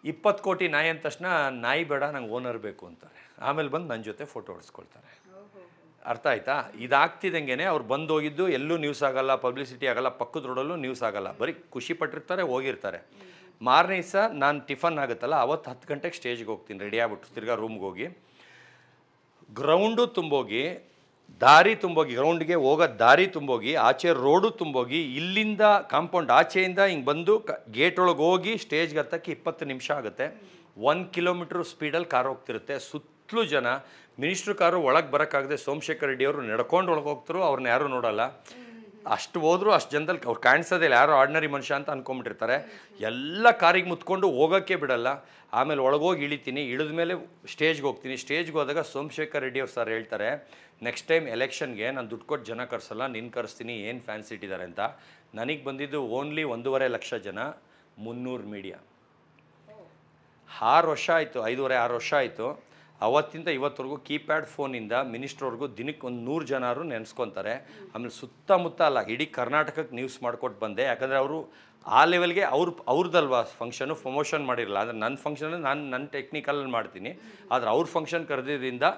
20 ಕೋಟಿ ನಾಯಿ ಅಂದ ತಕ್ಷಣ ನಾಯಿ ಬೇಡ, ನಂಗೆ ಓನರ್ ಬೇಕು ಅಂತಾರೆ. ಆಮೇಲೆ ಬಂದು ನನ್ನ ಜೊತೆ ಫೋಟೋ ಹೊಡ್ಸ್ಕೊಳ್ತಾರೆ. ಅರ್ಥ ಆಯ್ತಾ? ಇದಾಗ್ತಿದ್ದಂಗೆ ಅವ್ರು ಬಂದು ಹೋಗಿದ್ದು ಎಲ್ಲೂ ನ್ಯೂಸ್ ಆಗಲ್ಲ, ಪಬ್ಲಿಸಿಟಿ ಆಗಲ್ಲ, ಪಕ್ಕದ ರೋಡಲ್ಲೂ ನ್ಯೂಸ್ ಆಗಲ್ಲ, ಬರೀ ಖುಷಿ ಪಟ್ಟಿರ್ತಾರೆ, ಹೋಗಿರ್ತಾರೆ. ಮಾರನೇ ದಿವಸ ನಾನು ಟಿಫನ್ ಆಗುತ್ತಲ್ಲ, ಅವತ್ತು 10 ಗಂಟೆಗೆ ಸ್ಟೇಜ್ಗೆ ಹೋಗ್ತೀನಿ, ರೆಡಿ ಆಗ್ಬಿಟ್ಟು ತಿರ್ಗಾ ರೂಮ್ಗೆ ಹೋಗಿ ಗ್ರೌಂಡು ತುಂಬೋಗಿ, ದಾರಿ ತುಂಬೋಗಿ, ಗ್ರೌಂಡ್ಗೆ ಹೋಗೋ ದಾರಿ ತುಂಬೋಗಿ, ಆಚೆ ರೋಡು ತುಂಬೋಗಿ, ಇಲ್ಲಿಂದ ಕಾಂಪೌಂಡ್ ಆಚೆಯಿಂದ ಹಿಂಗೆ ಬಂದು ಗೇಟ್ ಒಳಗೆ ಹೋಗಿ ಸ್ಟೇಜ್ಗೆ ಹತ್ತಕ್ಕೆ 20 ನಿಮಿಷ ಆಗುತ್ತೆ. 1 ಕಿಲೋಮೀಟ್ರ್ ಸ್ಪೀಡಲ್ಲಿ ಕಾರ್ ಹೋಗ್ತಿರುತ್ತೆ. ಸುತ್ತಲೂ ಜನ. ಮಿನಿಸ್ಟ್ರು ಕಾರು ಒಳಗೆ ಬರೋಕ್ಕಾಗದೆ ಸೋಮಶೇಖರ್ ರೆಡ್ಡಿ ಅವರು ನಡ್ಕೊಂಡು ಒಳಗೆ ಹೋಗ್ತಾರೆ, ಅವ್ರನ್ನ ಯಾರೂ ನೋಡೋಲ್ಲ. ಅಷ್ಟು ಹೋದ್ರು ಅಷ್ಟು ಜನದಲ್ಲಿ ಅವ್ರು ಕಾಣಿಸೋದಿಲ್ಲ, ಯಾರೋ ಆರ್ಡಿನರಿ ಮನುಷ್ಯ ಅಂತ ಅಂದ್ಕೊಂಬಿಟ್ಟಿರ್ತಾರೆ. ಎಲ್ಲ ಕಾರಿಗೆ ಮುತ್ಕೊಂಡು ಹೋಗೋಕ್ಕೆ ಬಿಡಲ್ಲ. ಆಮೇಲೆ ಒಳಗೋಗಿ ಇಳಿತೀನಿ, ಇಳಿದ ಮೇಲೆ ಸ್ಟೇಜ್ಗೆ ಹೋಗ್ತೀನಿ. ಸ್ಟೇಜ್ಗೆ ಹೋದಾಗ ಸೋಮಶೇಖರ್ ರೆಡ್ಡಿ ಅವ್ರು ಸರ್ ಹೇಳ್ತಾರೆ, ನೆಕ್ಸ್ಟ್ ಟೈಮ್ ಎಲೆಕ್ಷನ್ಗೆ ನಾನು ದುಡ್ಡು ಕೊಟ್ಟು ಜನ ಕರ್ಸಲ್ಲ, ನಿನ್ನ ಕರೆಸ್ತೀನಿ, ಏನು ಫ್ಯಾನ್ಸ್ ಇಟ್ಟಿದ್ದಾರೆ ಅಂತ. ನನಗೆ ಬಂದಿದ್ದು ಓನ್ಲಿ 1.5 ಲಕ್ಷ ಜನ, 300 ಮೀಡಿಯಾ. 6 ವರ್ಷ ಆಯಿತು, 5.5-6 ವರ್ಷ ಆಯಿತು. ಅವತ್ತಿಂದ ಇವತ್ತವರೆಗೂ ಕೀಪ್ಯಾಡ್ ಫೋನಿಂದ ಮಿನಿಸ್ಟ್ರವ್ರಿಗೂ ದಿನಕ್ಕೆ 100 ಜನರು ನೆನೆಸ್ಕೊತಾರೆ. ಆಮೇಲೆ ಸುತ್ತಮುತ್ತ ಅಲ್ಲ, ಇಡೀ ಕರ್ನಾಟಕಕ್ಕೆ ನ್ಯೂಸ್ ಮಾಡಿಕೊಟ್ಟು ಬಂದೆ. ಯಾಕಂದರೆ ಅವರು ಆ ಲೆವೆಲ್ಗೆ ಅವ್ರದ್ದಲ್ವಾ ಫಂಕ್ಷನು, ಪ್ರಮೋಷನ್ ಮಾಡಿರಲ್ಲ. ಅಂದರೆ ನನ್ನ ಫಂಕ್ಷನಲ್ಲಿ ನನ್ನ ಟೆಕ್ನಿಕಲಲ್ಲಿ ಮಾಡ್ತೀನಿ, ಆದರೆ ಅವ್ರ ಫಂಕ್ಷನ್ ಕರೆದಿದ್ದರಿಂದ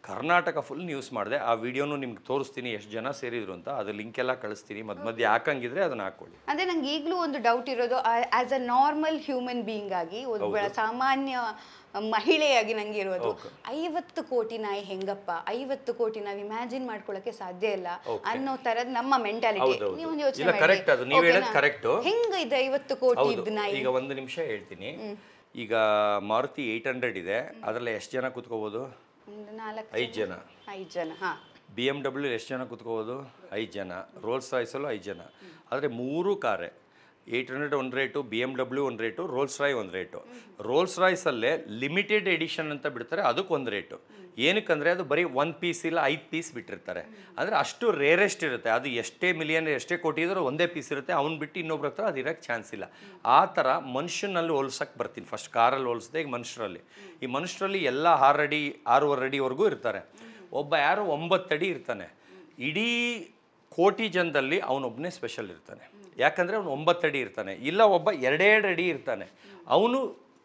ಕರ್ನಾಟಕ ಫುಲ್ ನ್ಯೂಸ್ ಮಾಡಿದೆ. ಆ ವಿಡಿಯೋನು ನಿಮ್ಗೆ ತೋರಿಸ್ತೀನಿ ಎಷ್ಟು ಜನ ಸೇರಿದ್ರು ಅಂತ. ಅದು ಲಿಂಕ್ ಎಲ್ಲ ಕಳಿಸ್ತೀನಿ, ಮಧ್ಯೆ ಹಾಕಂಗಿದ್ರೆ ಅದನ್ನು ಹಾಕ್ಕೊಳ್ಳಿ. ಅಂದರೆ ನಂಗೆ ಈಗಲೂ ಒಂದು ಡೌಟ್ ಇರೋದು, as a normal human being ಆಗಿ, ಒಬ್ಬ ಸಾಮಾನ್ಯ ಮಹಿಳೆಯಾಗಿ ನಂಗೆ ಇರೋದು, 50 ಕೋಟಿ ನಾಯಿ ಹೆಂಗಪ್ಪ, 50 ಕೋಟಿ ನಾವು ಇಮ್ಯಾಜಿನ್ ಮಾಡ್ಕೊಳ್ಳೋಕೆ ಸಾಧ್ಯ ಇಲ್ಲ ಅನ್ನೋ ತರದ್ ನಮ್ಮ ಮೆಂಟಾಲಿಟಿ. ನೀವು ಯೋಚನೆ ಹೆಂಗ ಇದೆ 50 ಕೋಟಿ ನಾಯಿ? ಈಗ 1 ನಿಮಿಷ ಹೇಳ್ತೀನಿ. ಈಗ ಮಾರುತಿ 800 ಇದೆ, ಅದರಲ್ಲಿ ಎಷ್ಟು ಜನ ಕೂತ್ಕೋಬಹುದು? 5 ಜನ. 5 ಜನ. BMW ಎಷ್ಟು ಜನ ಕೂತ್ಕೋಬೋದು? 5 ಜನ. ರೋಲ್ಸ್ ರಾಯ್ಸಲ್ಲೂ 5 ಜನ. ಆದರೆ 3 ಕಾರೇ, 800 ಒಂದು ರೇಟು, BMW ಒಂದು ರೇಟು, ರೋಲ್ಸ್ ರಾಯ್ ಒಂದು ರೇಟು. ರೋಲ್ಸ್ ರಾಯ್ಸಲ್ಲೇ ಲಿಮಿಟೆಡ್ ಎಡಿಷನ್ ಅಂತ ಬಿಡ್ತಾರೆ, ಅದಕ್ಕೆ ಒಂದು ರೇಟು. ಏನಕ್ಕಂದರೆ ಅದು ಬರೀ 1 ಪೀಸ್ ಇಲ್ಲ 5 ಪೀಸ್ ಬಿಟ್ಟಿರ್ತಾರೆ. ಅಂದರೆ ಅಷ್ಟು ರೇರೆಸ್ಟ್ ಇರುತ್ತೆ. ಅದು ಎಷ್ಟೇ ಮಿಲಿಯನ್ ಎಷ್ಟೇ ಕೋಟಿ ಇದ್ರೂ ಒಂದೇ ಪೀಸ್ ಇರುತ್ತೆ. ಅವ್ನು ಬಿಟ್ಟು ಇನ್ನೊಬ್ರ ಹತ್ರ ಅದು ಇರೋಕ್ಕೆ ಚಾನ್ಸ್ ಇಲ್ಲ. ಆ ಥರ ಮನುಷ್ಯನಲ್ಲಿ ಹೋಲ್ಸಕ್ಕೆ ಬರ್ತೀನಿ. ಫಸ್ಟ್ ಕಾರಲ್ಲಿ ಹೋಲಿಸ್ದೆ, ಈಗ ಮನುಷ್ಯರಲ್ಲಿ. ಈ ಮನುಷ್ಯರಲ್ಲಿ ಎಲ್ಲ 6 ಅಡಿ 6.5 ಅಡಿವರೆಗೂ ಇರ್ತಾರೆ. ಒಬ್ಬ ಯಾರೋ 9 ಅಡಿ ಇರ್ತಾನೆ. ಇಡೀ ಕೋಟಿ ಜನದಲ್ಲಿ ಅವನೊಬ್ಬನೇ ಸ್ಪೆಷಲ್ ಇರ್ತಾನೆ. ಯಾಕಂದರೆ ಅವನು 9 ಅಡಿ ಇರ್ತಾನೆ. ಇಲ್ಲ ಒಬ್ಬ 2 ಅಡಿ ಇರ್ತಾನೆ, ಅವನು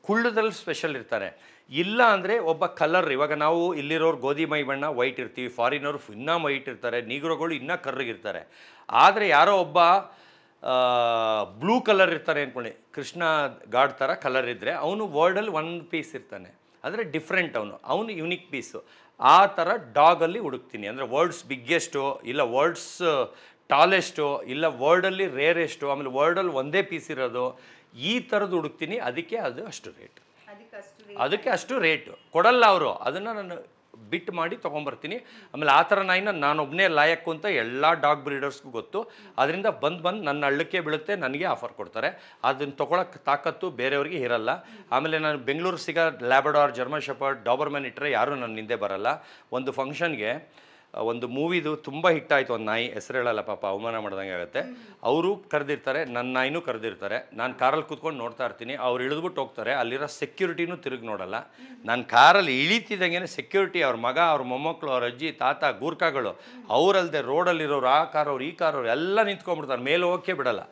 ಕುಳ್ಳದಲ್ಲಿ ಸ್ಪೆಷಲ್ ಇರ್ತಾನೆ. ಇಲ್ಲ ಅಂದರೆ ಒಬ್ಬ ಕಲರ್, ಇವಾಗ ನಾವು ಇಲ್ಲಿರೋರು ಗೋಧಿ ಮೈ ಬಣ್ಣ ವೈಟ್ ಇರ್ತೀವಿ, ಫಾರಿನವರು ಇನ್ನೂ ವೈಟ್ ಇರ್ತಾರೆ, ನೀಗ್ರೋಗಳು ಇನ್ನೂ ಕರ್ರಗಿರ್ತಾರೆ. ಆದರೆ ಯಾರೋ ಒಬ್ಬ ಬ್ಲೂ ಕಲರ್ ಇರ್ತಾರೆ ಅಂದ್ಕೊಳ್ಳಿ, ಕೃಷ್ಣ ಗಾಡ್ ಥರ ಕಲರ್ ಇದ್ದರೆ ಅವನು ವರ್ಲ್ಡಲ್ಲಿ 1 ಪೀಸ್ ಇರ್ತಾನೆ. ಅಂದರೆ ಡಿಫ್ರೆಂಟ್ ಅವನು ಯುನಿಕ್ ಪೀಸು. ಆ ಥರ ಡಾಗಲ್ಲಿ ಹುಡುಕ್ತೀನಿ. ಅಂದರೆ ವರ್ಲ್ಡ್ಸ್ ಬಿಗ್ಗೆಸ್ಟು, ಇಲ್ಲ ವರ್ಲ್ಡ್ಸ್ ಟಾಲೆಸ್ಟು, ಇಲ್ಲ ವರ್ಲ್ಡಲ್ಲಿ ರೇರೆಸ್ಟು, ಆಮೇಲೆ ವರ್ಲ್ಡಲ್ಲಿ ಒಂದೇ ಪೀಸ್ ಇರೋದು, ಈ ಥರದ್ದು ಹುಡುಕ್ತೀನಿ. ಅದಕ್ಕೆ ಅದು ಅಷ್ಟು ರೇಟ್, ಅದಕ್ಕೆ ಅಷ್ಟು ರೇಟು ಕೊಡಲ್ಲ ಅವರು. ಅದನ್ನು ನಾನು ಬಿಟ್ಟು ಮಾಡಿ ತೊಗೊಂಬರ್ತೀನಿ. ಆಮೇಲೆ ಆ ಥರ ನಾಯಿನ ನಾನೊಬ್ಬನೇ ಲಾಯಕ್ಕು ಅಂತ ಎಲ್ಲ ಡಾಗ್ ಬ್ರೀಡರ್ಸ್ಗೂ ಗೊತ್ತು. ಅದರಿಂದ ಬಂದು ನನ್ನ ಹಳ್ಳಕ್ಕೆ ಬೀಳುತ್ತೆ, ನನಗೆ ಆಫರ್ ಕೊಡ್ತಾರೆ. ಅದನ್ನು ತೊಗೊಳಕ್ಕೆ ತಾಕತ್ತು ಬೇರೆಯವ್ರಿಗೆ ಇರಲ್ಲ. ಆಮೇಲೆ ನಾನು ಬೆಂಗಳೂರು ಸಿಗೋ ಲ್ಯಾಬ್ರಡಾರ್, ಜರ್ಮನ್ ಶೆಪರ್ಡ್, ಡಾಬರ್ಮನ್ ಇಟ್ಟರೆ ಯಾರೂ ನನ್ನ ಹಿಂದೆ ಬರಲ್ಲ. ಒಂದು ಫಂಕ್ಷನ್ಗೆ ಒಂದು ಮೂವಿದು ತುಂಬ ಹಿಟ್ಟಾಯಿತು, ಒಂದು ನಾಯಿ, ಹೆಸರು ಹೇಳಲ್ಲ ಪಾಪ, ಅವಮಾನ ಮಾಡ್ದಂಗೆ ಆಗುತ್ತೆ. ಅವರು ಕರೆದಿರ್ತಾರೆ, ನನ್ನ ನಾಯಿನೂ ಕರೆದಿರ್ತಾರೆ. ನಾನು ಕಾರಲ್ಲಿ ಕೂತ್ಕೊಂಡು ನೋಡ್ತಾ ಇರ್ತೀನಿ. ಅವ್ರು ಇಳಿದ್ಬಿಟ್ಟು ಹೋಗ್ತಾರೆ, ಅಲ್ಲಿರೋ ಸೆಕ್ಯೂರಿಟಿನೂ ತಿರುಗಿ ನೋಡಲ್ಲ. ನಾನು ಕಾರಲ್ಲಿ ಇಳಿತಿದ್ದಂಗೆ ಸೆಕ್ಯೂರಿಟಿ, ಅವ್ರ ಮಗ, ಅವ್ರ ಮೊಮ್ಮಕ್ಕಳು, ಅವ್ರ ಅಜ್ಜಿ, ತಾತ, ಗೂರ್ಖಾಗಳು, ಅವರಲ್ಲದೆ ರೋಡಲ್ಲಿರೋರು, ಆ ಕಾರವ್ರು, ಈ ಕಾರವ್ರು ಎಲ್ಲ ನಿಂತ್ಕೊಂಡ್ಬಿಡ್ತಾರೆ. ಮೇಲೆ ಹೋಗೋಕ್ಕೆ ಬಿಡಲ್ಲ.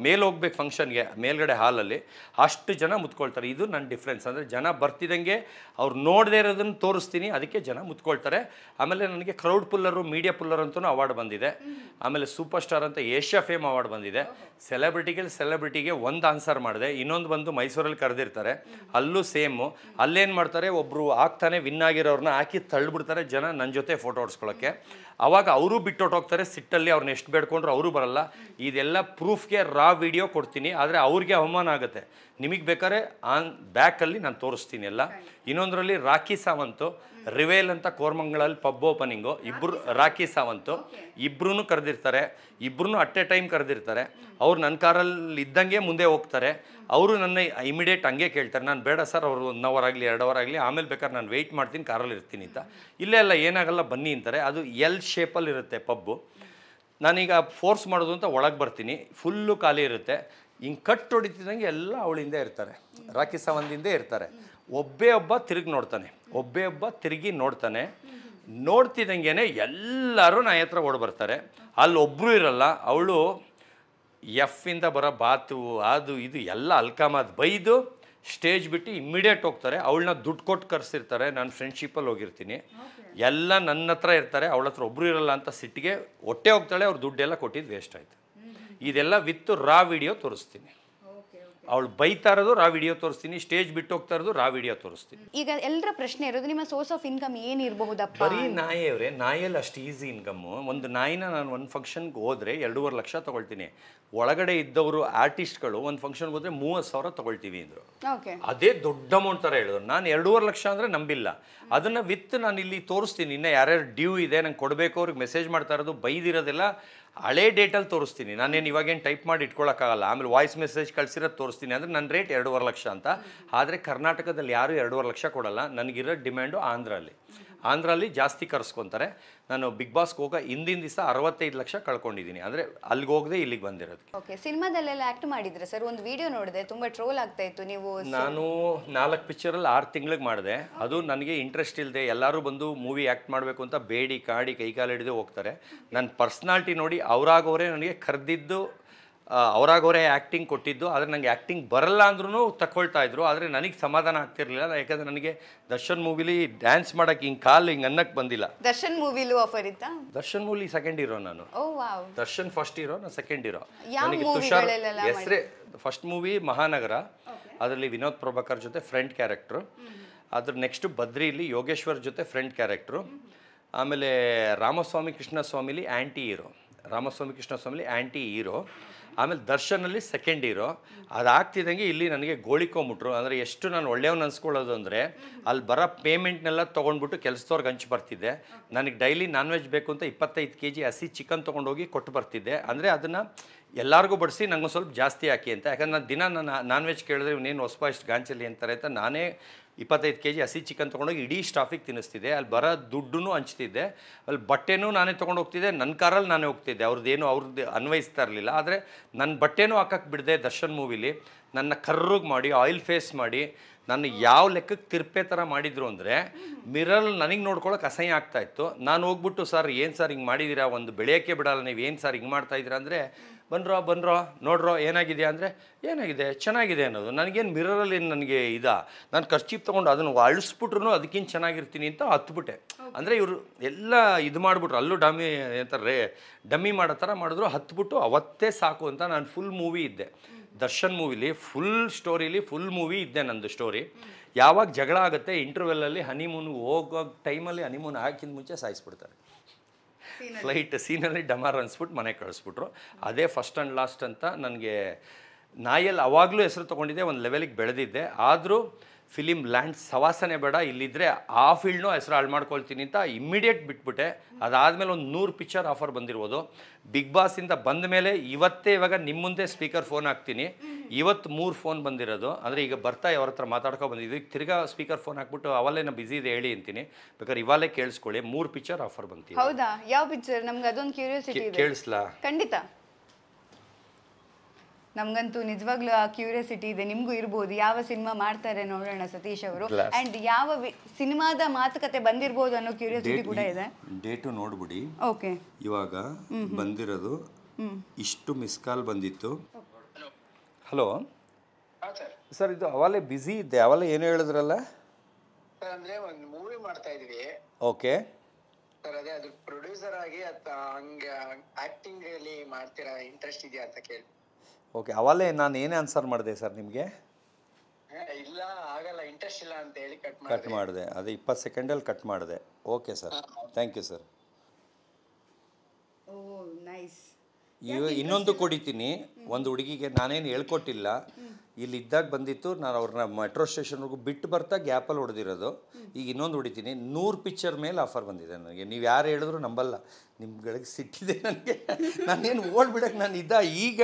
ಮೇಲೆ ಹೋಗ್ಬೇಕು ಫಂಕ್ಷನ್ಗೆ, ಮೇಲ್ಗಡೆ ಹಾಲಲ್ಲಿ ಅಷ್ಟು ಜನ ಮುತ್ಕೊಳ್ತಾರೆ. ಇದು ನನ್ನ ಡಿಫ್ರೆನ್ಸ್. ಅಂದರೆ ಜನ ಬರ್ತಿದ್ದಂಗೆ ಅವ್ರು ನೋಡದೇ ಇರೋದನ್ನು ತೋರಿಸ್ತೀನಿ, ಅದಕ್ಕೆ ಜನ ಮುತ್ಕೊಳ್ತಾರೆ. ಆಮೇಲೆ ನನಗೆ ಕ್ರೌಡ್ ಪುಲ್ಲರು, ಮೀಡಿಯಾ ಪುಲ್ಲರ್ ಅಂತೂ ಅವಾರ್ಡ್ ಬಂದಿದೆ. ಆಮೇಲೆ ಸೂಪರ್ ಸ್ಟಾರ್ ಅಂತ ಏಷ್ಯಾ ಫೇಮ್ ಅವಾರ್ಡ್ ಬಂದಿದೆ. ಸೆಲೆಬ್ರಿಟಿಗೆ ಒಂದು ಆನ್ಸರ್ ಮಾಡಿದೆ. ಇನ್ನೊಂದು ಬಂದು ಮೈಸೂರಲ್ಲಿ ಕರೆದಿರ್ತಾರೆ, ಅಲ್ಲೂ ಸೇಮು. ಅಲ್ಲೇನು ಮಾಡ್ತಾರೆ, ಒಬ್ಬರು ಆಗ್ತಾನೆ ವಿನ್ ಆಗಿರೋರನ್ನ ಹಾಕಿ ತಳ್ಳಿಬಿಡ್ತಾರೆ ಜನ ನನ್ನ ಜೊತೆ ಫೋಟೋ ಹೊಡ್ಸ್ಕೊಳ್ಳೋಕ್ಕೆ. ಆವಾಗ ಅವರು ಬಿಟ್ಟೊಟ್ಟೋಗ್ತಾರೆ ಸಿಟ್ಟಲ್ಲಿ. ಅವ್ರನ್ನ ಎಷ್ಟು ಬೇಡ್ಕೊಂಡ್ರು ಅವರು ಬರಲ್ಲ. ಇದೆಲ್ಲ ಪ್ರೂಫ್ಗೆ ರಾ ವಿಡಿಯೋ ಕೊಡ್ತೀನಿ. ಆದರೆ ಅವ್ರಿಗೆ ಅವಮಾನ ಆಗುತ್ತೆ. ನಿಮಗೆ ಬೇಕಾದ್ರೆ ಬ್ಯಾಕಲ್ಲಿ ನಾನು ತೋರಿಸ್ತೀನಿ ಎಲ್ಲ. ಇನ್ನೊಂದರಲ್ಲಿ ರಾಖಿ ಸಾವಂತು, ರಿವೇಲ್ ಅಂತ ಕೋರ್ಮಂಗಳಲ್ಲಿ ಪಬ್ ಓಪನಿಂಗು, ಇಬ್ಬರು ರಾಖಿ ಸಾವಂತು ಇಬ್ಬರೂ ಕರೆದಿರ್ತಾರೆ. ಇಬ್ಬರೂ ಅಟ್ ಎ ಟೈಮ್ ಕರೆದಿರ್ತಾರೆ. ಅವ್ರು ನನ್ನ ಕಾರಲ್ಲಿ ಇದ್ದಂಗೆ ಮುಂದೆ ಹೋಗ್ತಾರೆ. ಅವರು ನನ್ನ ಇಮಿಡಿಯೇಟ್ ಹಂಗೆ ಕೇಳ್ತಾರೆ, ನಾನು ಬೇಡ ಸರ್, ಅವರು 1 ಅವರ್ ಆಗಲಿ 2 ಅವರ್ ಆಗಲಿ, ಆಮೇಲೆ ಬೇಕಾದ್ರೆ ನಾನು ವೆಯ್ಟ್ ಮಾಡ್ತೀನಿ, ಕಾರಲ್ಲಿ ಇರ್ತೀನಿ ಅಂತ. ಇಲ್ಲೇ ಎಲ್ಲ ಏನಾಗಲ್ಲ ಬನ್ನಿ ಅಂತಾರೆ. ಅದು ಎಲ್ ಶೇಪಲ್ಲಿ ಇರುತ್ತೆ ಪಬ್ಬು. ನಾನೀಗ ಫೋರ್ಸ್ ಮಾಡೋದು ಅಂತ ಒಳಗೆ ಬರ್ತೀನಿ, ಫುಲ್ಲು ಖಾಲಿ ಇರುತ್ತೆ. ಹಿಂಗೆ ಕಟ್ ಹೊಡಿತಿದ್ದಂಗೆ ಎಲ್ಲ ಅವಳಿಂದ ಇರ್ತಾರೆ, ರಾಖಿ ಸಾವಂತಿಂದೇ ಇರ್ತಾರೆ. ಒಬ್ಬ ತಿರುಗಿ ನೋಡ್ತಾನೆ, ಒಬ್ಬ ತಿರುಗಿ ನೋಡ್ತಾನೆ. ನೋಡ್ತಿದ್ದಂಗೆ ಎಲ್ಲರೂ ನನ್ನ ಹತ್ರ ಓಡಿ ಬರ್ತಾರೆ. ಅಲ್ಲಿ ಒಬ್ಬರು ಇರಲ್ಲ. ಅವಳು ಇಂದ ಬರೋ ಬಾತು, ಅದು ಇದು ಎಲ್ಲ ಅಲ್ಕಾಮಾದ್ ಬೈದು ಸ್ಟೇಜ್ ಬಿಟ್ಟು ಇಮ್ಮಿಡಿಯೇಟ್ ಹೋಗ್ತಾರೆ. ಅವಳನ್ನ ದುಡ್ಡು ಕೊಟ್ಟು ಕರೆಸಿರ್ತಾರೆ. ನಾನು ಫ್ರೆಂಡ್ಶಿಪ್ಪಲ್ಲಿ ಹೋಗಿರ್ತೀನಿ. ಎಲ್ಲ ನನ್ನ ಹತ್ರ ಇರ್ತಾರೆ, ಅವಳ ಹತ್ರ ಒಬ್ಬರು ಇರಲ್ಲ ಅಂತ ಸಿಟ್ಟಿಗೆ ಹೊಟ್ಟೆ ಹೋಗ್ತಾಳೆ. ಅವ್ರು ದುಡ್ಡೆಲ್ಲ ಕೊಟ್ಟಿದ್ದು ವೇಸ್ಟ್ ಆಯಿತು. ಇದೆಲ್ಲ ವಿತ್ ರಾ ವಿಡಿಯೋ ತೋರಿಸ್ತೀನಿ. ಅವಳು ಬೈತಾ ಇರೋದು ರಾ ವಿಡಿಯೋ ತೋರಿಸ್ತೀನಿ, ಸ್ಟೇಜ್ ಬಿಟ್ಟು ಹೋಗ್ತಾ ಇರೋದು ರಾ ವಿಡಿಯೋ ತೋರಿಸ್ತೀನಿ. ಈಗ ಎಲ್ಲರ ಪ್ರಶ್ನೆ ಇರೋದು, ನಿಮ್ಮ ಸೋರ್ಸ್ ಆಫ್ ಇನ್ಕಮ್ ಏನಿರಬಹುದಪ್ಪ? ಬರೀ ನಾಯಿಯವ್ರೆ, ನಾಯಲ್ಲಿ ಅಷ್ಟು ಈಸಿ ಇನ್ಕಮ್ಮು. ಒಂದು ನಾಯಿನ ನಾನು ಒಂದು ಫಂಕ್ಷನ್ಗೆ ಹೋದರೆ 2.5 ಲಕ್ಷ ತೊಗೊಳ್ತೀನಿ. ಒಳಗಡೆ ಇದ್ದವರು ಆರ್ಟಿಸ್ಟ್ಗಳು ಒಂದು ಫಂಕ್ಷನ್ಗೆ ಹೋದರೆ 30,000 ತೊಗೊಳ್ತೀವಿ ಅಂದರು. ಅದೇ ದೊಡ್ಡ ಅಮೌಂಟ್ ಥರ ಹೇಳಿದ್ರು. ನಾನು 2.5 ಲಕ್ಷ ಅಂದರೆ ನಂಬಿಲ್ಲ. ಅದನ್ನು ವಿತ್ ನಾನು ಇಲ್ಲಿ ತೋರಿಸ್ತೀನಿ. ಇನ್ನು ಯಾರ್ಯಾರು ಡ್ಯೂ ಇದೆ ನಂಗೆ ಕೊಡಬೇಕು, ಅವ್ರಿಗೆ ಮೆಸೇಜ್ ಮಾಡ್ತಾ ಇರೋದು, ಬೈದಿರೋದೆಲ್ಲ ಹಳೇ ಡೇಟಲ್ಲಿ ತೋರಿಸ್ತೀನಿ. ನಾನೇನು ಇವಾಗೇನು ಟೈಪ್ ಮಾಡಿ ಇಟ್ಕೊಳ್ಳೋಕ್ಕಾಗಲ್ಲ. ಆಮೇಲೆ ವಾಯ್ಸ್ ಮೆಸೇಜ್ ಕಳಿಸಿರೋದು ತೋರಿಸ್ತೀನಿ. ಅಂದರೆ ನನ್ನ ರೇಟ್ 2.5 ಲಕ್ಷ ಅಂತ. ಆದರೆ ಕರ್ನಾಟಕದಲ್ಲಿ ಯಾರೂ 2.5 ಲಕ್ಷ ಕೊಡಲ್ಲ. ನನಗಿರೋ ಡಿಮ್ಯಾಂಡು ಆಂಧ್ರಲ್ಲಿ ಜಾಸ್ತಿ ಕರೆಸ್ಕೊತಾರೆ. ನಾನು ಬಿಗ್ ಬಾಸ್ಗೆ ಹೋಗೋ ಹಿಂದಿನ ದಿವಸ 65 ಲಕ್ಷ ಕಳ್ಕೊಂಡಿದ್ದೀನಿ. ಅಂದರೆ ಅಲ್ಲಿಗೆ ಹೋಗದೆ ಇಲ್ಲಿಗೆ ಬಂದಿರೋದು. ಓಕೆ, ಸಿನಿಮಾದಲ್ಲೆಲ್ಲ ಆ್ಯಕ್ಟ್ ಮಾಡಿದ್ರೆ ಸರ್? ಒಂದು ವಿಡಿಯೋ ನೋಡಿದೆ, ತುಂಬ ಟ್ರೋಲ್ ಆಗ್ತಾ ಇತ್ತು. ನೀವು ನಾನು 4 ಪಿಕ್ಚರಲ್ಲಿ 6 ತಿಂಗಳಿಗೆ ಮಾಡಿದೆ. ಅದು ನನಗೆ ಇಂಟ್ರೆಸ್ಟ್ ಇಲ್ಲದೆ ಎಲ್ಲರೂ ಬಂದು ಮೂವಿ ಆ್ಯಕ್ಟ್ ಮಾಡಬೇಕು ಅಂತ ಬೇಡಿ ಕಾಡಿ ಕೈಕಾಲು ಹಿಡಿದು ಹೋಗ್ತಾರೆ. ನನ್ನ ಪರ್ಸ್ನಾಲಿಟಿ ನೋಡಿ ಅವರಾಗವರೇ ನನಗೆ ಕರೆದಿದ್ದು, ಅವರಾಗವರೇ ಆ್ಯಕ್ಟಿಂಗ್ ಕೊಟ್ಟಿದ್ದು. ಆದರೆ ನನಗೆ ಆ್ಯಕ್ಟಿಂಗ್ ಬರಲ್ಲ ಅಂದ್ರೂ ತಗೊಳ್ತಾ ಇದ್ರು. ಆದರೆ ನನಗೆ ಸಮಾಧಾನ ಆಗ್ತಿರ್ಲಿಲ್ಲ. ಯಾಕಂದರೆ ನನಗೆ ದರ್ಶನ್ ಮೂವಿಲಿ ಡ್ಯಾನ್ಸ್ ಮಾಡೋಕ್ಕೆ ಹಿಂಗೆ ಕಾಲು ಹಿಂಗೆ ಅನ್ನಕ್ಕೆ ಬಂದಿಲ್ಲ. ದರ್ಶನ್ ಮೂವಿಲೂ ಆಫರ್ ಇತ್ತಾ? ದರ್ಶನ್ ಮೂವಿ ಸೆಕೆಂಡ್ ಹೀರೋ ನಾನು. ದರ್ಶನ್ ಫಸ್ಟ್ ಹೀರೋ, ನಾನು ಸೆಕೆಂಡ್ ಹೀರೋ. ನನಗೆ ತುಷಾರ್ ಹೆಸರೇ. ಫಸ್ಟ್ ಮೂವಿ ಮಹಾನಗರ, ಅದರಲ್ಲಿ ವಿನೋದ್ ಪ್ರಭಾಕರ್ ಜೊತೆ ಫ್ರೆಂಡ್ ಕ್ಯಾರೆಕ್ಟ್ರು. ಅದ್ರ ನೆಕ್ಸ್ಟು ಬದ್ರಿಲಿ ಯೋಗೇಶ್ವರ್ ಜೊತೆ ಫ್ರೆಂಡ್ ಕ್ಯಾರೆಕ್ಟ್ರು. ಆಮೇಲೆ ರಾಮಸ್ವಾಮಿ ಕೃಷ್ಣಸ್ವಾಮಿಲಿ ಆ್ಯಂಟಿ ಹೀರೋ. ಆಮೇಲೆ ದರ್ಶನಲ್ಲಿ ಸೆಕೆಂಡ್ ಹೀರೋ. ಅದಾಗ್ತಿದ್ದಂಗೆ ಇಲ್ಲಿ ನನಗೆ ಗೋಳಿಕೊಂಬಿಟ್ರು. ಅಂದರೆ ಎಷ್ಟು ನಾನು ಒಳ್ಳೆಯವನು ಅನ್ಸ್ಕೊಳ್ಳೋದು ಅಂದರೆ, ಅಲ್ಲಿ ಬರೋ ಪೇಮೆಂಟ್ನೆಲ್ಲ ತೊಗೊಂಡ್ಬಿಟ್ಟು ಕೆಲಸದವ್ರಿಗೆ ಹಂಚಿ ಬರ್ತಿದ್ದೆ. ನನಗೆ ಡೈಲಿ ನಾನ್ ವೆಜ್ ಬೇಕು ಅಂತ 25 kg ಹಸಿ ಚಿಕನ್ ತೊಗೊಂಡೋಗಿ ಕೊಟ್ಟು ಬರ್ತಿದ್ದೆ. ಅಂದರೆ ಅದನ್ನು ಎಲ್ಲರಿಗೂ ಬಡಿಸಿ ನಂಗೆ ಸ್ವಲ್ಪ ಜಾಸ್ತಿ ಹಾಕಿ ಅಂತ. ಯಾಕಂದ್ರೆ ನಾನು ದಿನ ನಾನ್ ವೆಜ್ ಕೇಳಿದ್ರೆ ಇವನೇನು ಹೊಸಪ ಇಷ್ಟು ಗಾಂಚಲಿ ಅಂತಾರೆ ಅಂತ ನಾನೇ 25 kg ಹಸಿ ಚಿಕನ್ ತೊಗೊಂಡೋಗಿ ಇಡೀ ಸ್ಟಾಫಿಗೆ ತಿನ್ನಿಸ್ತಿದ್ದೆ. ಅಲ್ಲಿ ಬರೋ ದುಡ್ಡೂ ಹಂಚ್ತಿದ್ದೆ. ಅಲ್ಲಿ ಬಟ್ಟೆನೂ ನಾನೇ ತೊಗೊಂಡು ಹೋಗ್ತಿದ್ದೆ. ನನ್ನ ಕಾರಲ್ಲಿ ನಾನೇ ಹೋಗ್ತಿದ್ದೆ. ಅವ್ರದ್ದು ಅನ್ವಯಿಸ್ತಾ ಇರಲಿಲ್ಲ. ಆದರೆ ನನ್ನ ಬಟ್ಟೆನೂ ಹಾಕಕ್ಕೆ ಬಿಡದೆ ದರ್ಶನ್ ಮೂವಿಲಿ ನನ್ನ ಕರ್ರಿಗೆ ಮಾಡಿ, ಆಯಿಲ್ ಫೇಸ್ ಮಾಡಿ, ನಾನು ಯಾವ ಲೆಕ್ಕಕ್ಕೆ ತಿರ್ಪೆ ಥರ ಮಾಡಿದ್ರು ಅಂದರೆ ಮಿರಲ್ ನನಗೆ ನೋಡ್ಕೊಳ್ಳೋಕೆ ಅಸಹ್ಯ ಆಗ್ತಾಯಿತ್ತು. ನಾನು ಹೋಗ್ಬಿಟ್ಟು, ಸರ್ ಏನು ಸರ್ ಹಿಂಗೆ ಮಾಡಿದ್ದೀರಾ, ಒಂದು ಬೆಳೆಯೋಕ್ಕೆ ಬಿಡಲ್ಲ ನೀವು, ಏನು ಸರ್ ಹಿಂಗೆ ಮಾಡ್ತಾಯಿದ್ದೀರಾ ಅಂದರೆ, ಬನ್ರೋ ನೋಡ್ರೋ ಏನಾಗಿದೆ ಅಂದರೆ, ಏನಾಗಿದೆ ಚೆನ್ನಾಗಿದೆ ಅನ್ನೋದು. ನನಗೇನು ಮಿರರಲ್ಲಿ ನನಗೆ ನಾನು ಖರ್ಚೀಪ್ ತೊಗೊಂಡು ಅದನ್ನು ಅಳಿಸ್ಬಿಟ್ರು ಅದಕ್ಕಿಂತ ಚೆನ್ನಾಗಿರ್ತೀನಿ ಅಂತ ಹತ್ಬಿಟ್ಟೆ. ಅಂದರೆ ಇವರು ಎಲ್ಲ ಇದು ಮಾಡಿಬಿಟ್ರು. ಅಲ್ಲೂ ಡಮ್ಮಿ ಮಾಡೋ ಥರ ಮಾಡಿದ್ರು. ಹತ್ಬಿಟ್ಟು ಅವತ್ತೇ ಸಾಕು ಅಂತ ನಾನು ಫುಲ್ ಮೂವಿ ಇದ್ದೆ. ದರ್ಶನ್ ಮೂವಿಲಿ ಫುಲ್ ಸ್ಟೋರಿಲಿ ಫುಲ್ ಮೂವಿ ಇದ್ದೆ ನಂದು ಸ್ಟೋರಿ. ಯಾವಾಗ ಜಗಳ ಆಗುತ್ತೆ ಇಂಟರ್ವೆಲ್ಲಲ್ಲಿ ಹನಿಮೂನ್ ಹೋಗೋ ಟೈಮಲ್ಲಿ ಹನಿಮೂನ್ ಹಾಕಿದ ಮುಂಚೆ ಸಾಯಿಸ್ಬಿಡ್ತಾರೆ. ಫ್ಲೈಟ್ ಸೀನಲ್ಲಿ ಡಮಾರ್ ಅನ್ಸ್ಬಿಟ್ಟು ಮನೆಗೆ ಕಳಿಸ್ಬಿಟ್ರು. ಅದೇ ಫಸ್ಟ್ ಆ್ಯಂಡ್ ಲಾಸ್ಟ್ ಅಂತ ನನಗೆ ನಾಯಲ್ಲಿ ಅವಾಗಲೂ ಹೆಸರು ತೊಗೊಂಡಿದ್ದೆ, ಒಂದು ಲೆವೆಲಿಗೆ ಬೆಳೆದಿದ್ದೆ. ಆದರೂ ಫಿಲಿಮ್ ಲ್ಯಾಂಡ್ ಸವಾಸನೆ ಬೇಡ, ಇಲ್ಲಿದ್ದರೆ ಆ ಫೀಲ್ಡ್ನೂ ಹೆಸರು ಹಾಳು ಮಾಡ್ಕೊಳ್ತೀನಿ ಅಂತ ಇಮ್ಮಿಡಿಯೇಟ್ ಬಿಟ್ಬಿಟ್ಟೆ. ಅದಾದಮೇಲೆ ಒಂದು 100 ಪಿಕ್ಚರ್ ಆಫರ್ ಬಂದಿರ್ಬೋದು. ಬಿಗ್ ಬಾಸಿಂದ ಬಂದ ಮೇಲೆ ಇವಾಗ ನಿಮ್ಮ ಮುಂದೆ ಸ್ಪೀಕರ್ ಫೋನ್ ಹಾಕ್ತೀನಿ. ಇವತ್ತು 3 ಫೋನ್ ಬಂದಿರೋದು. ಅಂದರೆ ಈಗ ಬರ್ತಾ ಅವ್ರ ಹತ್ರ ಮಾತಾಡ್ಕೊ ಬಂದಿದ್ದು, ಈಗ ತಿರ್ಗಾ ಸ್ಪೀಕರ್ ಫೋನ್ ಹಾಕ್ಬಿಟ್ಟು ಅವಲ್ಲೇ ನಾ ಬಿಸಿ ಇದೆ ಹೇಳಿ ಅಂತೀನಿ. ಬೇಕಾದ್ರೆ ಇವಾಗಲೇ ಕೇಳಿಸ್ಕೊಳ್ಳಿ, 3 ಪಿಕ್ಚರ್ ಆಫರ್ ಬಂತೀವಿ. ಹೌದಾ? ಯಾವ ಪಿಕ್ಚರ್? ನಮ್ಗೆ ಅದೊಂದು ಕ್ಯೂರಿಯಾಸಿಟಿ ಇದೆ. ಕೇಳಿಸ್ಲಾ? ಖಂಡಿತ, ನಮ್ಗಂತೂ ನಿಜವಾಗ್ಲೂ ಆ ಕ್ಯೂರಿಯಾಸಿಟಿ ಇದೆ, ನಿಮ್ಗೂ ಇರ್ಬೋದು. ಯಾವ ಸಿನಿಮಾ ಮಾಡ್ತಾರೆ ನೋಡೋಣ ಸತೀಶ್ ಅವರು, ಅಂಡ್ ಯಾವ ಸಿನಿಮಾದ ಮಾತುಕತೆ ಬಂದಿರ್ಬೋದು ಅನ್ನೋ ಕ್ಯೂರಿಯಾಸಿಟಿ ಕೂಡ ಇದೆ. ಡೇಟು ನೋಡ್ಬಿಡಿ. ಓಕೆ, ಇವಾಗ ಬಂದಿರೋದು ಇಷ್ಟು ಮಿಸ್ ಕಾಲ್ ಬಂದಿತ್ತು. ಹಲೋ ಸರ್, ಇದು ಅವಾಗಲೇ ಬ್ಯುಸಿ ಇದ್ದೆ. ಅವಾಗಲೇ ಏನು ಹೇಳಿದ್ರಲ್ಲ? ಸರ್ ಅಂದ್ರೆ ಒಂದು ಮೂವಿ ಮಾಡ್ತಾ ಇದೀವಿ. ಓಕೆ ಸರ್ ಅದೇ ಅದು ಪ್ರೊಡ್ಯೂಸರ್ ಆಗಿ ಹಂಗೆ ಆಕ್ಟಿಂಗ್ ಅಲ್ಲಿ ಮಾಡ್ತೀರಾ, ಇಂಟ್ರೆಸ್ಟ್ ಇದೆಯಾ ಅಂತ ಕೇಳಿ. ಓಕೆ, ಅವಾಗಲೇ ನಾನು ಏನೇ ಆನ್ಸರ್ ಮಾಡಿದೆ ಸರ್ ನಿಮಗೆ? ಇಲ್ಲ ಆಗಲ್ಲ, ಇಂಟ್ರೆಸ್ಟ್ ಇಲ್ಲ ಅಂತ ಹೇಳಿ ಕಟ್ ಮಾಡಿದೆ. ಅದೇ 20 ಸೆಕೆಂಡಲ್ಲಿ ಕಟ್ ಮಾಡಿದೆ. Okay sir, thank you sir. ಇನ್ನೊಂದು ಕೊಡಿತೀನಿ. ಒಂದು ಹುಡುಗಿಗೆ ನಾನೇನು ಹೇಳ್ಕೊಟ್ಟಿಲ್ಲ, ಇಲ್ಲಿದ್ದಾಗ ಬಂದಿತ್ತು. ನಾನು ಅವ್ರನ್ನ ಮೆಟ್ರೋ ಸ್ಟೇಷನ್ವರೆಗೂ ಬಿಟ್ಟು ಬರ್ತಾ ಗ್ಯಾಪಲ್ಲಿ ಹೊಡೆದಿರೋದು. ಈಗ ಇನ್ನೊಂದು ಹೊಡಿತೀನಿ. 100 ಪಿಕ್ಚರ್ ಮೇಲೆ ಆಫರ್ ಬಂದಿದೆ ನನಗೆ. ನೀವು ಯಾರು ಹೇಳಿದ್ರು ನಂಬಲ್ಲ. ನಿಮ್ಗಳಿಗೆ ಸಿಟ್ಟಿದೆ ನನಗೆ. ನಾನೇನು ಓಡ್ಬಿಡಕ್ಕೆ ನಾನು ಈಗ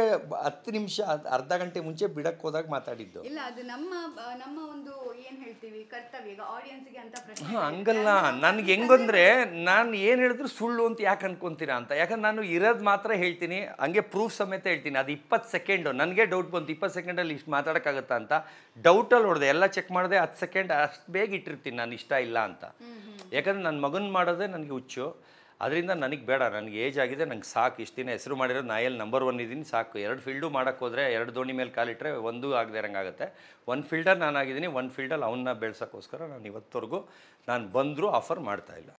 10 ನಿಮಿಷ ಅರ್ಧ ಗಂಟೆ ಮುಂಚೆ ಬಿಡಕ್ಕೆ ಹೋದಾಗ ಮಾತಾಡಿದ್ದು. ಇಲ್ಲ, ಅದು ನಮ್ಮ ಒಂದು ಏನು ಹೇಳ್ತೀವಿ ಕರ್ತವ್ಯ, ಈಗ ಆಡಿಯನ್ಸ್ಗೆ ಅಂತ ಪ್ರಶ್ನೆ. ಹಂಗಲ್ಲ, ನನಗೆ ಹೆಂಗಂದ್ರೆ ನಾನು ಏನು ಹೇಳಿದ್ರು ಸುಳ್ಳು ಅಂತ ಯಾಕೆ ಅನ್ಕೊಂತೀರಾ ಅಂತ. ಯಾಕಂದ್ರೆ ನಾನು ಇರೋದು ಮಾತ್ರ ಹೇಳ್ತೀನಿ, ಹಂಗೆ ಪ್ರೂಫ್ ಸಮೇತ ಹೇಳ್ತೀನಿ. ಅದು 20 ಸೆಕೆಂಡು. ನನಗೆ ಡೌಟ್ ಬಂತು 20 ಸೆಕೆಂಡಲ್ಲಿ ಇಷ್ಟು ಮಾತಾಡೋಕ್ಕಾಗತ್ತಾ ಅಂತ. ಡೌಟಲ್ಲಿ ಹೊಡೆದೆ, ಎಲ್ಲ ಚೆಕ್ ಮಾಡಿದೆ. 10 ಸೆಕೆಂಡ್ ಅಷ್ಟು ಬೇಗ ಇಟ್ಟಿರ್ತೀನಿ ನಾನು, ಇಷ್ಟ ಇಲ್ಲ ಅಂತ. ಯಾಕಂದರೆ ನನ್ನ ಮಗನ ಮಾಡೋದೇ ನನಗೆ ಹುಚ್ಚು. ಅದರಿಂದ ನನಗೆ ಬೇಡ, ನನಗೆ ಏಜ್ ಆಗಿದೆ, ನಂಗೆ ಸಾಕು. ಇಷ್ಟು ದಿನ ಹೆಸರು ಮಾಡಿರೋದು ನಾಯಲ್ಲಿ ನಂಬರ್ 1 ಇದ್ದೀನಿ, ಸಾಕು. 2 ಫೀಲ್ಡು ಮಾಡೋಕ್ಕೆ ಹೋದರೆ 2 ದೋಣಿ ಮೇಲೆ ಕಾಲಿಟ್ಟರೆ ಒಂದೂ ಆಗದೆ ಇರೋಂಗಾಗುತ್ತೆ. 1 ಫೀಲ್ಡರ್ ನಾನಾಗಿದ್ದೀನಿ, 1 ಫೀಲ್ಡಲ್ಲಿ ಅವನ್ನ ಬೆಳೆಸೋಕ್ಕೋಸ್ಕರ ನಾನು ಇವತ್ತವರೆಗೂ ನಾನು ಬಂದರೂ ಆಫರ್ ಮಾಡ್ತಾಯಿಲ್ಲ.